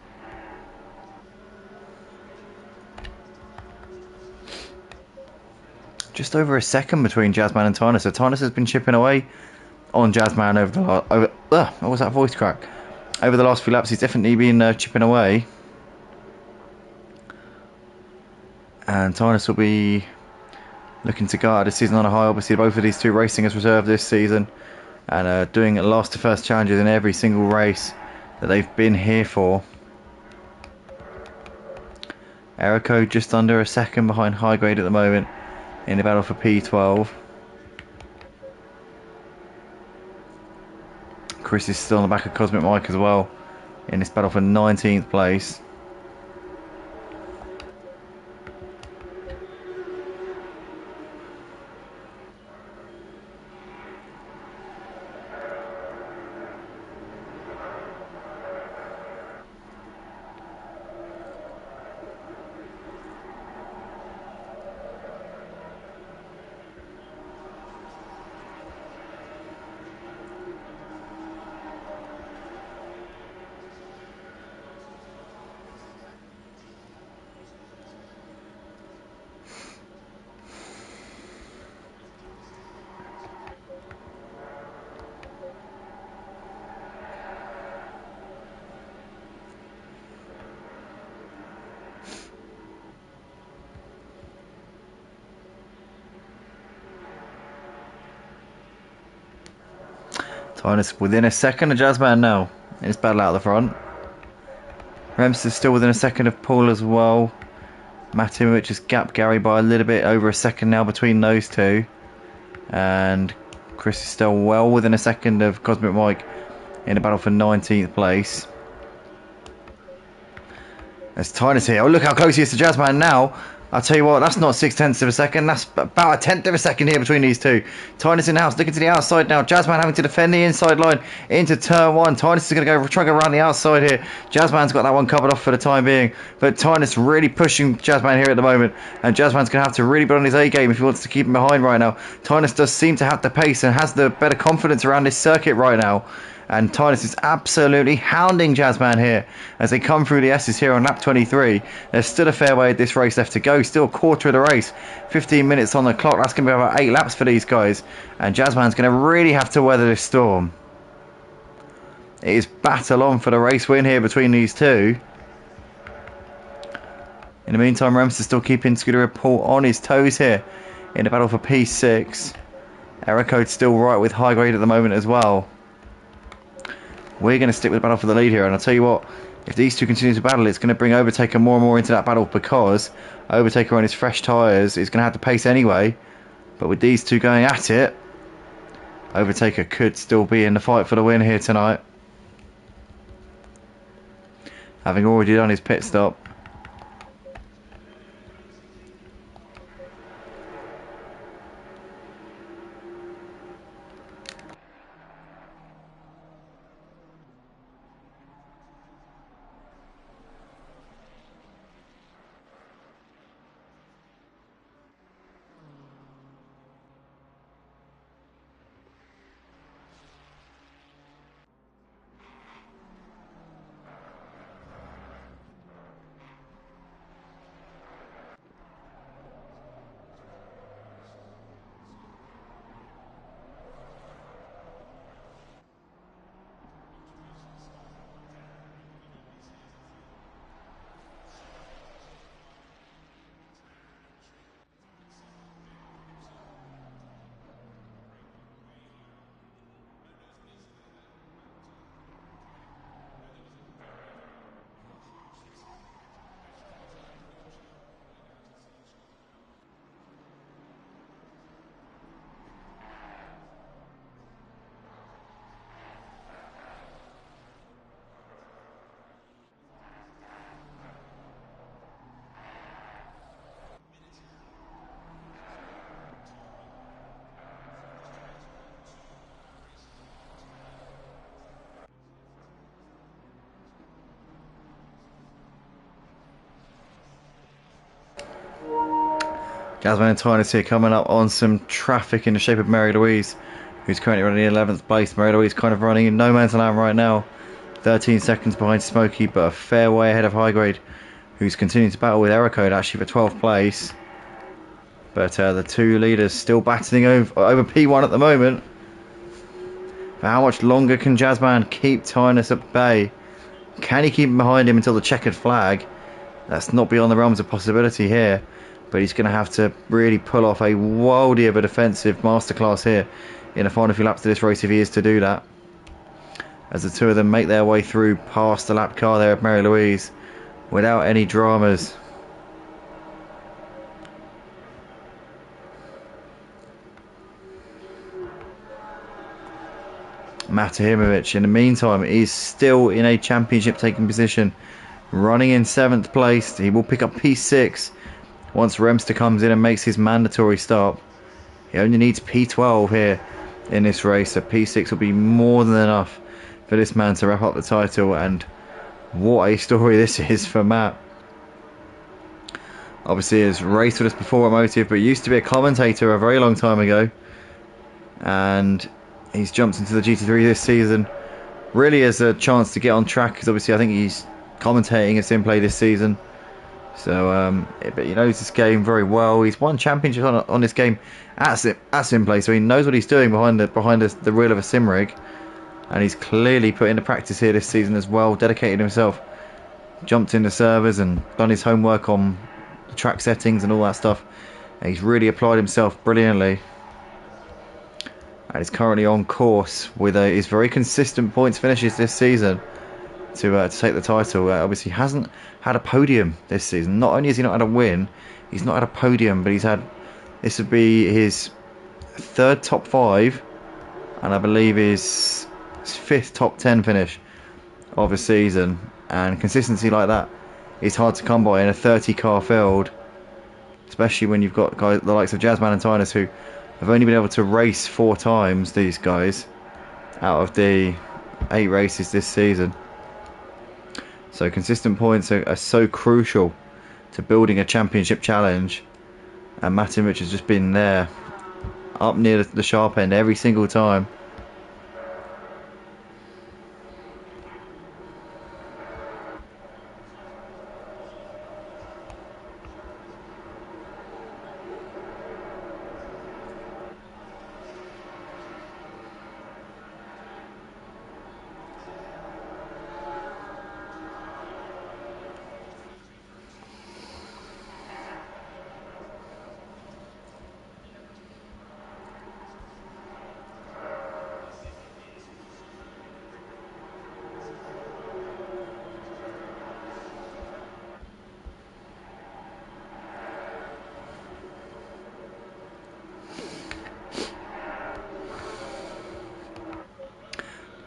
Just over a second between Jazzman and Tynus. So Tynus has been chipping away on Jazzman over the last... what was that voice crack? Over the last few laps, he's definitely been chipping away. And Tynus will be looking to guard this season on a high. Obviously, both of these two racing as reserve this season. And doing last to first challenges in every single race that they've been here for. Erico just under a second behind High Grade at the moment in the battle for P12. Chris is still on the back of Cosmic Mike as well in this battle for 19th place. Tynus within a second of Jazzman now in his battle out of the front. Remster's still within a second of Paul as well. Matimovic has gapped Gary by a little bit over a second now between those two. And Chris is still well within a second of Cosmic Mike in the battle for 19th place. There's Tynus here. Oh, look how close he is to Jazzman now. I'll tell you what, that's not 0.6 of a second. That's about a tenth of a second here between these two. Tynus in the house, looking to the outside now. Jazzman having to defend the inside line into turn one. Tynus is going to go try and go around the outside here. Jazzman's got that one covered off for the time being. But Tynus really pushing Jazzman here at the moment. And Jazzman's going to have to really be on his A game if he wants to keep him behind right now. Tynus does seem to have the pace and has the better confidence around this circuit right now. And Tynus is absolutely hounding Jazzman here as they come through the S's here on lap 23. There's still a fair way of this race left to go. Still a quarter of the race. 15 minutes on the clock. That's going to be about 8 laps for these guys. And Jazzman's going to really have to weather this storm. It is battle on for the race win here between these two. In the meantime, Remster's still keeping Scooter Paul on his toes here in the battle for P6. Erico's still right with High Grade at the moment as well. We're going to stick with the battle for the lead here, and I'll tell you what, if these two continue to battle, it's going to bring Overtaker more and more into that battle, because Overtaker on his fresh tyres is going to have to pace anyway. But with these two going at it, Overtaker could still be in the fight for the win here tonight, having already done his pit stop. Jasmine and Tynus here coming up on some traffic in the shape of Mary Louise, who's currently running in 11th place. Mary Louise kind of running in no man's land right now. 13 seconds behind Smokey, but a fair way ahead of High Grade, who's continuing to battle with Ericode actually for 12th place. But the two leaders still battling over P1 at the moment. For how much longer can Jazzman keep Tynus at bay? Can he keep him behind him until the checkered flag? That's not beyond the realms of possibility here. But he's going to have to really pull off a worldy of a defensive masterclass here in the final few laps of this race if he is to do that. As the two of them make their way through past the lap car there of Mary Louise without any dramas. Matahimovic in the meantime is still in a championship taking position, running in 7th place. He will pick up P6 once Remster comes in and makes his mandatory stop. He only needs P12 here in this race, so P6 will be more than enough for this man to wrap up the title. And what a story this is for Matt. Obviously he has raced with us before at Motive, but used to be a commentator a very long time ago, and he's jumped into the GT3 this season really as a chance to get on track, because obviously I think he's commentating at Simplay this season. So, but he knows this game very well. He's won championships on this game at Simplay, so he knows what he's doing behind the wheel of a sim rig, and he's clearly put into practice here this season as well. Dedicated himself, jumped into servers and done his homework on the track settings and all that stuff. And he's really applied himself brilliantly, and he's currently on course with his very consistent points finishes this season to take the title. Obviously hasn't had a podium this season. Not only has he not had a win, he's not had a podium, but he's had, this would be his 3rd top 5 and I believe his 5th top 10 finish of the season. And consistency like that is hard to come by in a 30 car field, especially when you've got guys the likes of Jazzman and Tynus, who have only been able to race 4 times, these guys, out of the 8 races this season. So consistent points are so crucial to building a championship challenge, and Matimovic has just been there up near the sharp end every single time.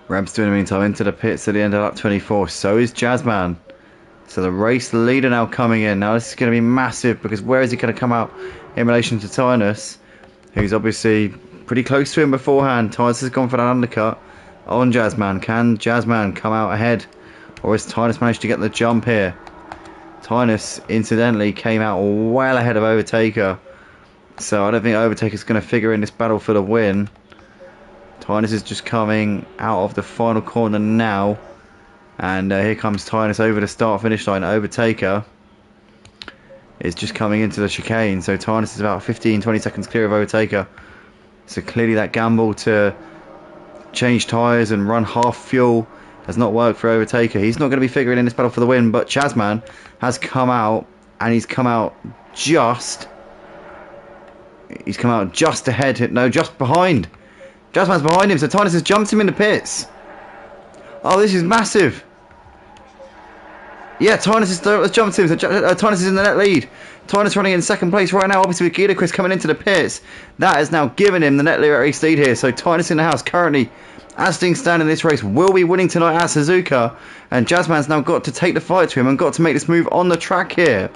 Remster in the meantime into the pits at the end of lap 24. So is Jazzman. So the race leader now coming in. Now this is going to be massive, because where is he going to come out in relation to Tynus, who's obviously pretty close to him beforehand. Tynus has gone for that undercut on Jazzman. Can Jazzman come out ahead, or has Tynus managed to get the jump here? Tynus incidentally came out well ahead of Overtaker, so I don't think Overtaker's going to figure in this battle for the win. Tynus is just coming out of the final corner now, and here comes Tynus over the start finish line. Overtaker is just coming into the chicane, so Tynus is about 15-20 seconds clear of Overtaker. So clearly that gamble to change tyres and run half fuel has not worked for Overtaker. He's not going to be figuring in this battle for the win, but Jazzman has come out, and he's come out just ahead, no, just behind. Jazzman's behind him, so Tynus has jumped him in the pits. Oh, this is massive. Yeah, Tynus has jumped him, so Tynus is in the net lead. Tynus running in 2nd place right now, obviously with Gidacris coming into the pits. That has now given him the net race lead here, so Tynus in the house currently, as things stand in this race, will be winning tonight at Suzuka, and Jazzman's now got to take the fight to him and got to make this move on the track here.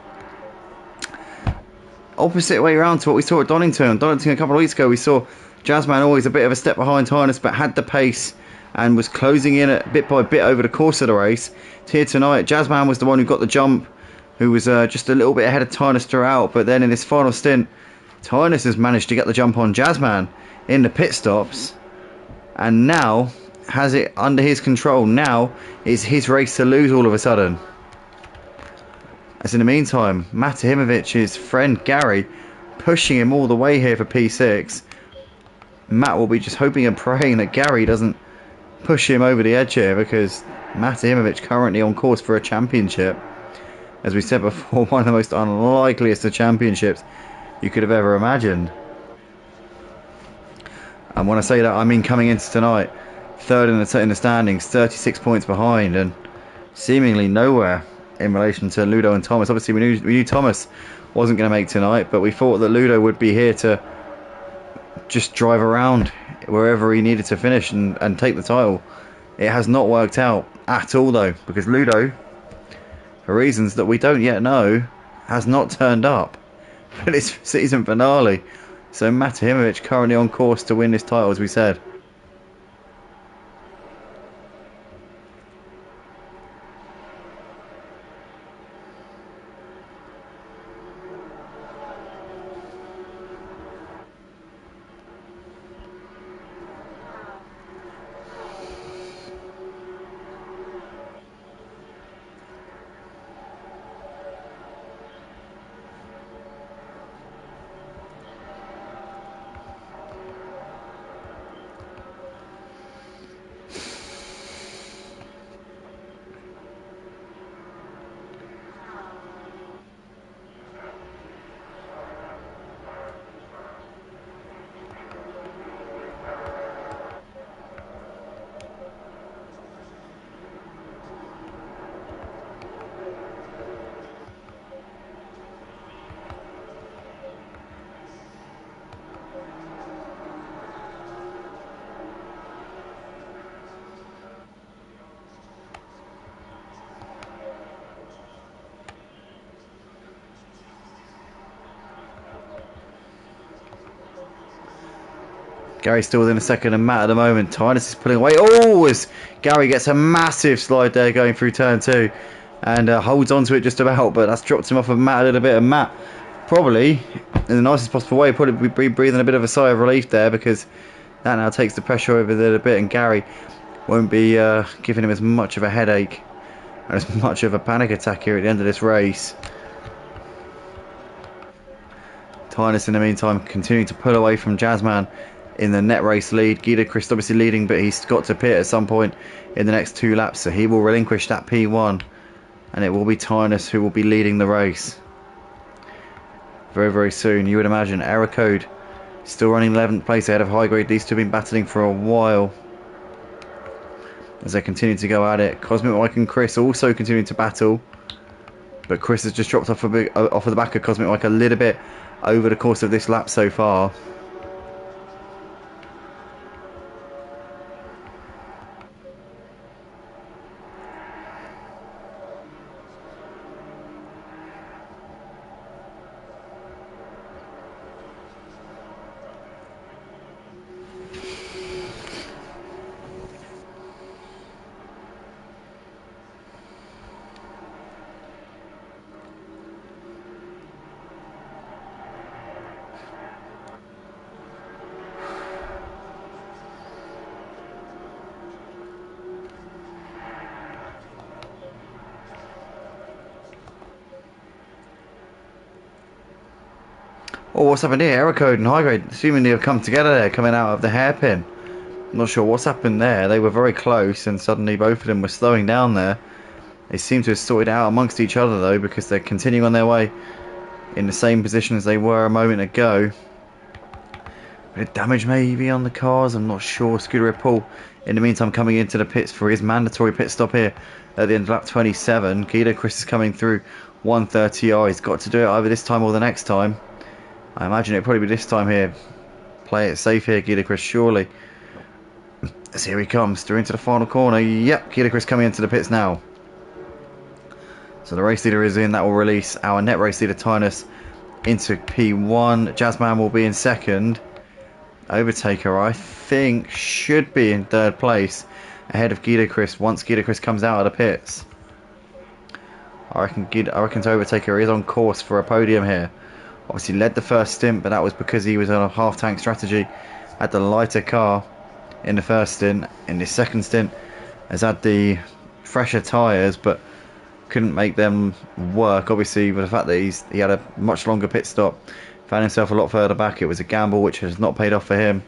Opposite way around to what we saw at Donington. Donington a couple of weeks ago, we saw Jazzman always a bit of a step behind Tynus, but had the pace and was closing in bit by bit over the course of the race. Here tonight, Jazzman was the one who got the jump, who was just a little bit ahead of Tynus throughout, but then in this final stint Tynus has managed to get the jump on Jazzman in the pit stops, and now has it under his control. Now it's his race to lose all of a sudden. As in the meantime, Matahimovic's friend Gary pushing him all the way here for P6. Matt will be just hoping and praying that Gary doesn't push him over the edge here, because Matahimovic currently on course for a championship. As we said before, one of the most unlikeliest of championships you could have ever imagined. And when I say that, I mean coming into tonight, third in the standings, 36 points behind, and seemingly nowhere in relation to Ludo and Thomas. Obviously, we knew Thomas wasn't going to make tonight, but we thought that Ludo would be here to just drive around wherever he needed to finish and take the title. It has not worked out at all, though, because Ludo, for reasons that we don't yet know, has not turned up for this season finale. So Matahimovic currently on course to win this title, as we said. Gary's still within a second and Matt at the moment. Tynus is pulling away. Oh, as Gary gets a massive slide there going through turn 2 and holds on to it just about, but that's dropped him off of Matt a little bit. And Matt probably, in the nicest possible way, probably be breathing a bit of a sigh of relief there, because that now takes the pressure over there a bit, and Gary won't be giving him as much of a headache and as much of a panic attack here at the end of this race. Tynus in the meantime continuing to pull away from Jazzman in the net race lead. Guido Christ obviously leading, but he's got to pit at some point in the next 2 laps, so he will relinquish that P1, and it will be Tynus who will be leading the race very, very soon. You would imagine Error Code still running 11th place ahead of High Grade. These two have been battling for a while as they continue to go at it. Cosmic Mike and Chris also continuing to battle, but Chris has just dropped off of the back of Cosmic Mike a little bit over the course of this lap so far. Oh, what's happened here? Error Code and High Grade seemingly have come together there, coming out of the hairpin. I'm not sure what's happened there. They were very close, and suddenly both of them were slowing down there. They seem to have sorted out amongst each other, though, because they're continuing on their way in the same position as they were a moment ago. Bit of damage maybe on the cars, I'm not sure. Scooter Paul, in the meantime, coming into the pits for his mandatory pit stop here at the end of lap 27. Guido Chris is coming through 130R. He's got to do it either this time or the next time. I imagine it'll probably be this time here. Play it safe here, Guido Chris, surely. As here he comes through into the final corner. Yep, Guido Chris coming into the pits now. So the race leader is in. That will release our net race leader Tynus into P1. Jazzman will be in second. Overtaker, I think, should be in third place ahead of Guido Chris once Guido Chris comes out of the pits. I reckon Overtaker is on course for a podium here Obviously led the first stint, but that was because he was on a half-tank strategy. Had the lighter car in the first stint. In this second stint, has had the fresher tyres, but couldn't make them work. Obviously, with the fact that he had a much longer pit stop, found himself a lot further back. It was a gamble which has not paid off for him.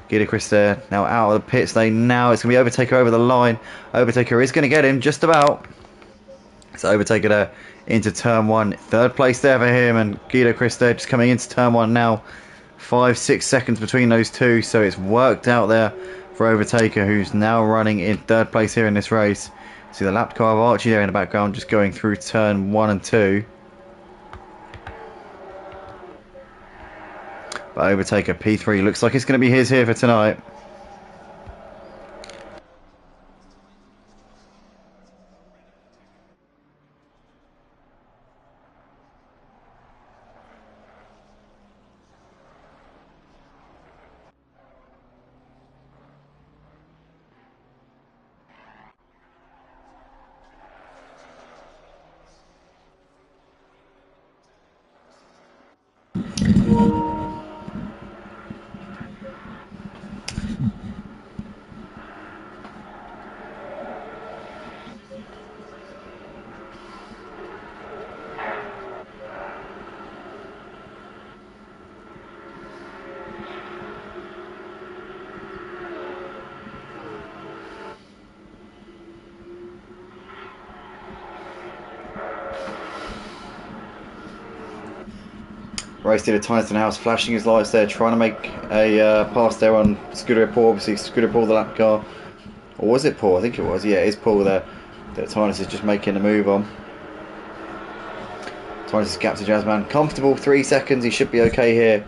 GT3 there, now out of the pits lane. Now it's going to be Overtaker over the line. Overtaker is going to get him just about. So Overtaker there into turn 1. Third place there for him, and GT3 there just coming into turn 1 now. 5-6 seconds between those two, so it's worked out there for Overtaker, who's now running in third place here in this race. See the lapped car of Archie there in the background, just going through turn 1 and 2. But Overtaker P3 looks like it's going to be his here for tonight. Race to the Tyson house, flashing his lights there, trying to make a pass there on Scooter Paul. Obviously, Scooter Paul, the lap car. Or was it Paul? I think it was. Yeah, it is Paul there. That Tyson is just making a move on. Tyson gap to Jazzman. Comfortable 3 seconds. He should be okay here.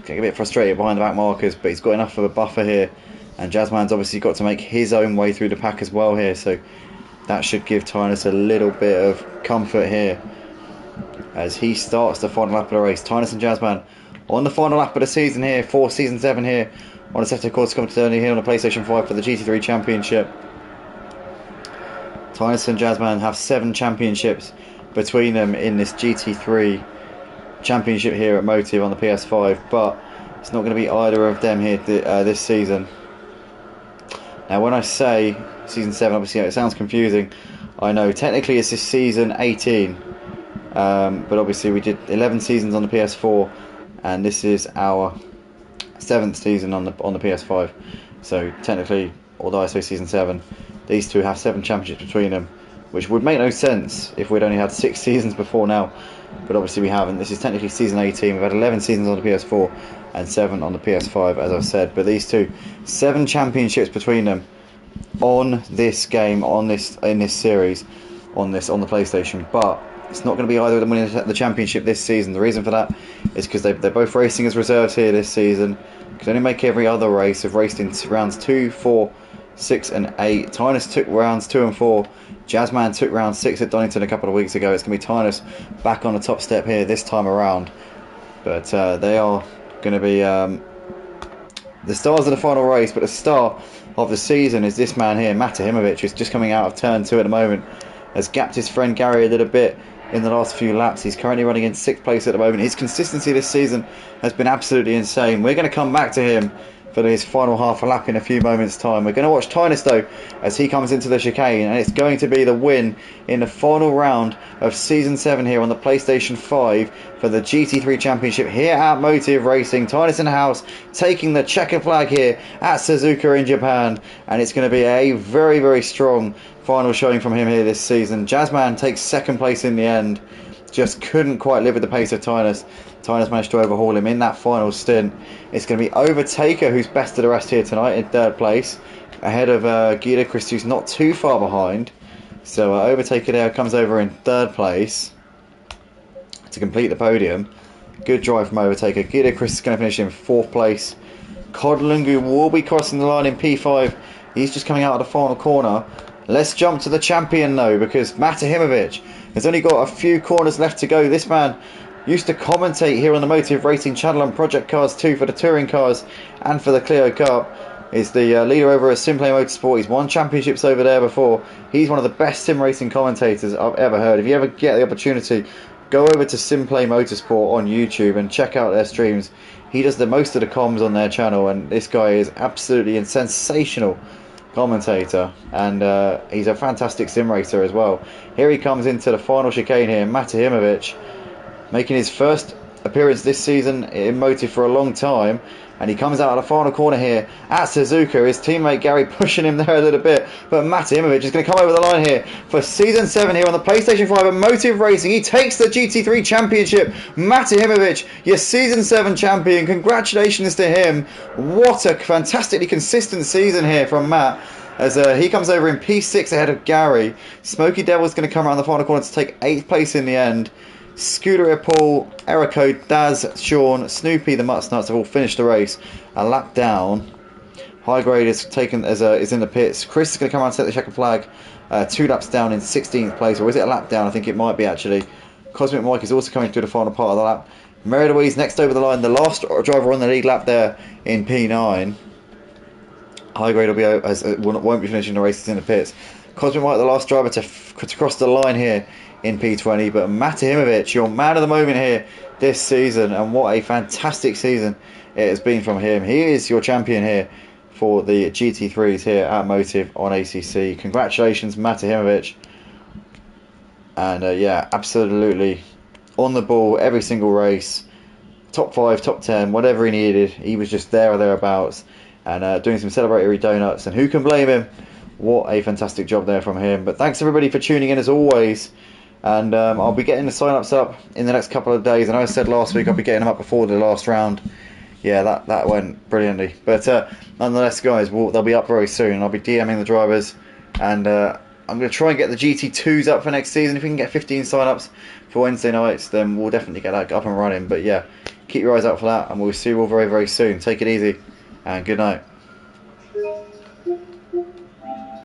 Getting a bit frustrated behind the back markers, but he's got enough of a buffer here. And Jazzman's obviously got to make his own way through the pack as well here. So that should give Tynus a little bit of comfort here as he starts the final lap of the race. Tynus and Jazzman on the final lap of the season here, for Season 7 here on the Saturday course coming to Derby here on the PlayStation 5 for the GT3 Championship. Tynus and Jazzman have 7 championships between them in this GT3 Championship here at Motive on the PS5, but it's not going to be either of them here this season. Now when I say Season 7, obviously it sounds confusing. I know technically it's this Season 18. But obviously we did 11 seasons on the PS4, and this is our 7th season on the PS5. So technically, although I say Season 7, these two have 7 championships between them, which would make no sense if we'd only had 6 seasons before now. But obviously we haven't. This is technically Season 18. We've had 11 seasons on the PS4 and 7 on the PS5, as I've said. But these two, 7 championships between them on this game, in this series, on the PlayStation. But it's not going to be either of them winning the championship this season. The reason for that is because they're both racing as reserves here this season. Can only make every other race. Have raced in rounds 2, 4, 6 and 8. Tynus took rounds 2 and 4. Jazzman took round 6 at Donington a couple of weeks ago. It's going to be Tynus back on the top step here this time around. But they are going to be the stars of the final race. But the star of the season is this man here, Matahimovic, who's just coming out of turn 2 at the moment. Has gapped his friend Gary a little bit in the last few laps. He's currently running in 6th place at the moment. His consistency this season has been absolutely insane. We're going to come back to him for his final half a lap in a few moments time. We're going to watch Tynus though as he comes into the chicane, and it's going to be the win in the final round of Season 7 here on the PlayStation 5 for the GT3 Championship here at Motive Racing. Tynus in the house taking the checkered flag here at Suzuka in Japan, and it's going to be a very, very strong final showing from him here this season. Jazzman takes 2nd place in the end. Just couldn't quite live with the pace of Tynus. Tynus managed to overhaul him in that final stint. It's going to be Overtaker who's best of the rest here tonight in 3rd place, ahead of GT3, who's not too far behind. So Overtaker there comes over in 3rd place to complete the podium. Good drive from Overtaker. GT3 is going to finish in 4th place. Kodlungu will be crossing the line in P5. He's just coming out of the final corner. Let's jump to the champion though, because Matahimovic has only got a few corners left to go. This man used to commentate here on the Motive Racing channel on Project Cars 2 for the touring cars and for the Clio Cup. Is the leader over at Simplay Motorsport. He's won championships over there before. He's one of the best sim racing commentators I've ever heard. If you ever get the opportunity, go over to Simplay Motorsport on YouTube and check out their streams. He does the most of the comms on their channel, and this guy is absolutely a sensational commentator, and he's a fantastic sim racer as well. Here he comes into the final chicane here, Matahimovic, making his first appearance this season in Motive for a long time, and he comes out of the final corner here at Suzuka. His teammate Gary pushing him there a little bit, but Matahimovic is going to come over the line here for Season 7 here on the PlayStation 5 at Motive Racing. He takes the GT3 Championship. Matahimovic, your Season 7 champion. Congratulations to him. What a fantastically consistent season here from Matt, as he comes over in P6 ahead of Gary. Smoky Devil's going to come around the final corner to take 8th place in the end. Scooter, Paul, Erico, Daz, Sean, Snoopy, the Mutsnuts have all finished the race a lap down. High Grade is taken as is in the pits. Chris is going to come around and set the checkered flag 2 laps down in 16th place, or is it a lap down? I think it might be actually. Cosmic Mike is also coming through the final part of the lap. Meridoise next over the line, the last driver on the lead lap there in P9. High Grade will be won't be finishing the races in the pits. Cosmic Mike, the last driver to cross the line here in P20, but Matahimovic, your man of the moment here this season, and what a fantastic season it has been from him. He is your champion here for the GT3s here at Motive on ACC. Congratulations, Matahimovic. And yeah, absolutely on the ball every single race, top 5, top 10, whatever he needed, he was just there or thereabouts, and doing some celebratory donuts, and who can blame him? What a fantastic job there from him. But thanks everybody for tuning in as always. And I'll be getting the sign-ups up in the next couple of days. I know I said last week I'll be getting them up before the last round. Yeah, that went brilliantly. But nonetheless, guys, they'll be up very soon. I'll be DMing the drivers. And I'm going to try and get the GT2s up for next season. If we can get 15 sign-ups for Wednesday nights, then we'll definitely get that up and running. But yeah, keep your eyes out for that. And we'll see you all very, very soon. Take it easy. And good night.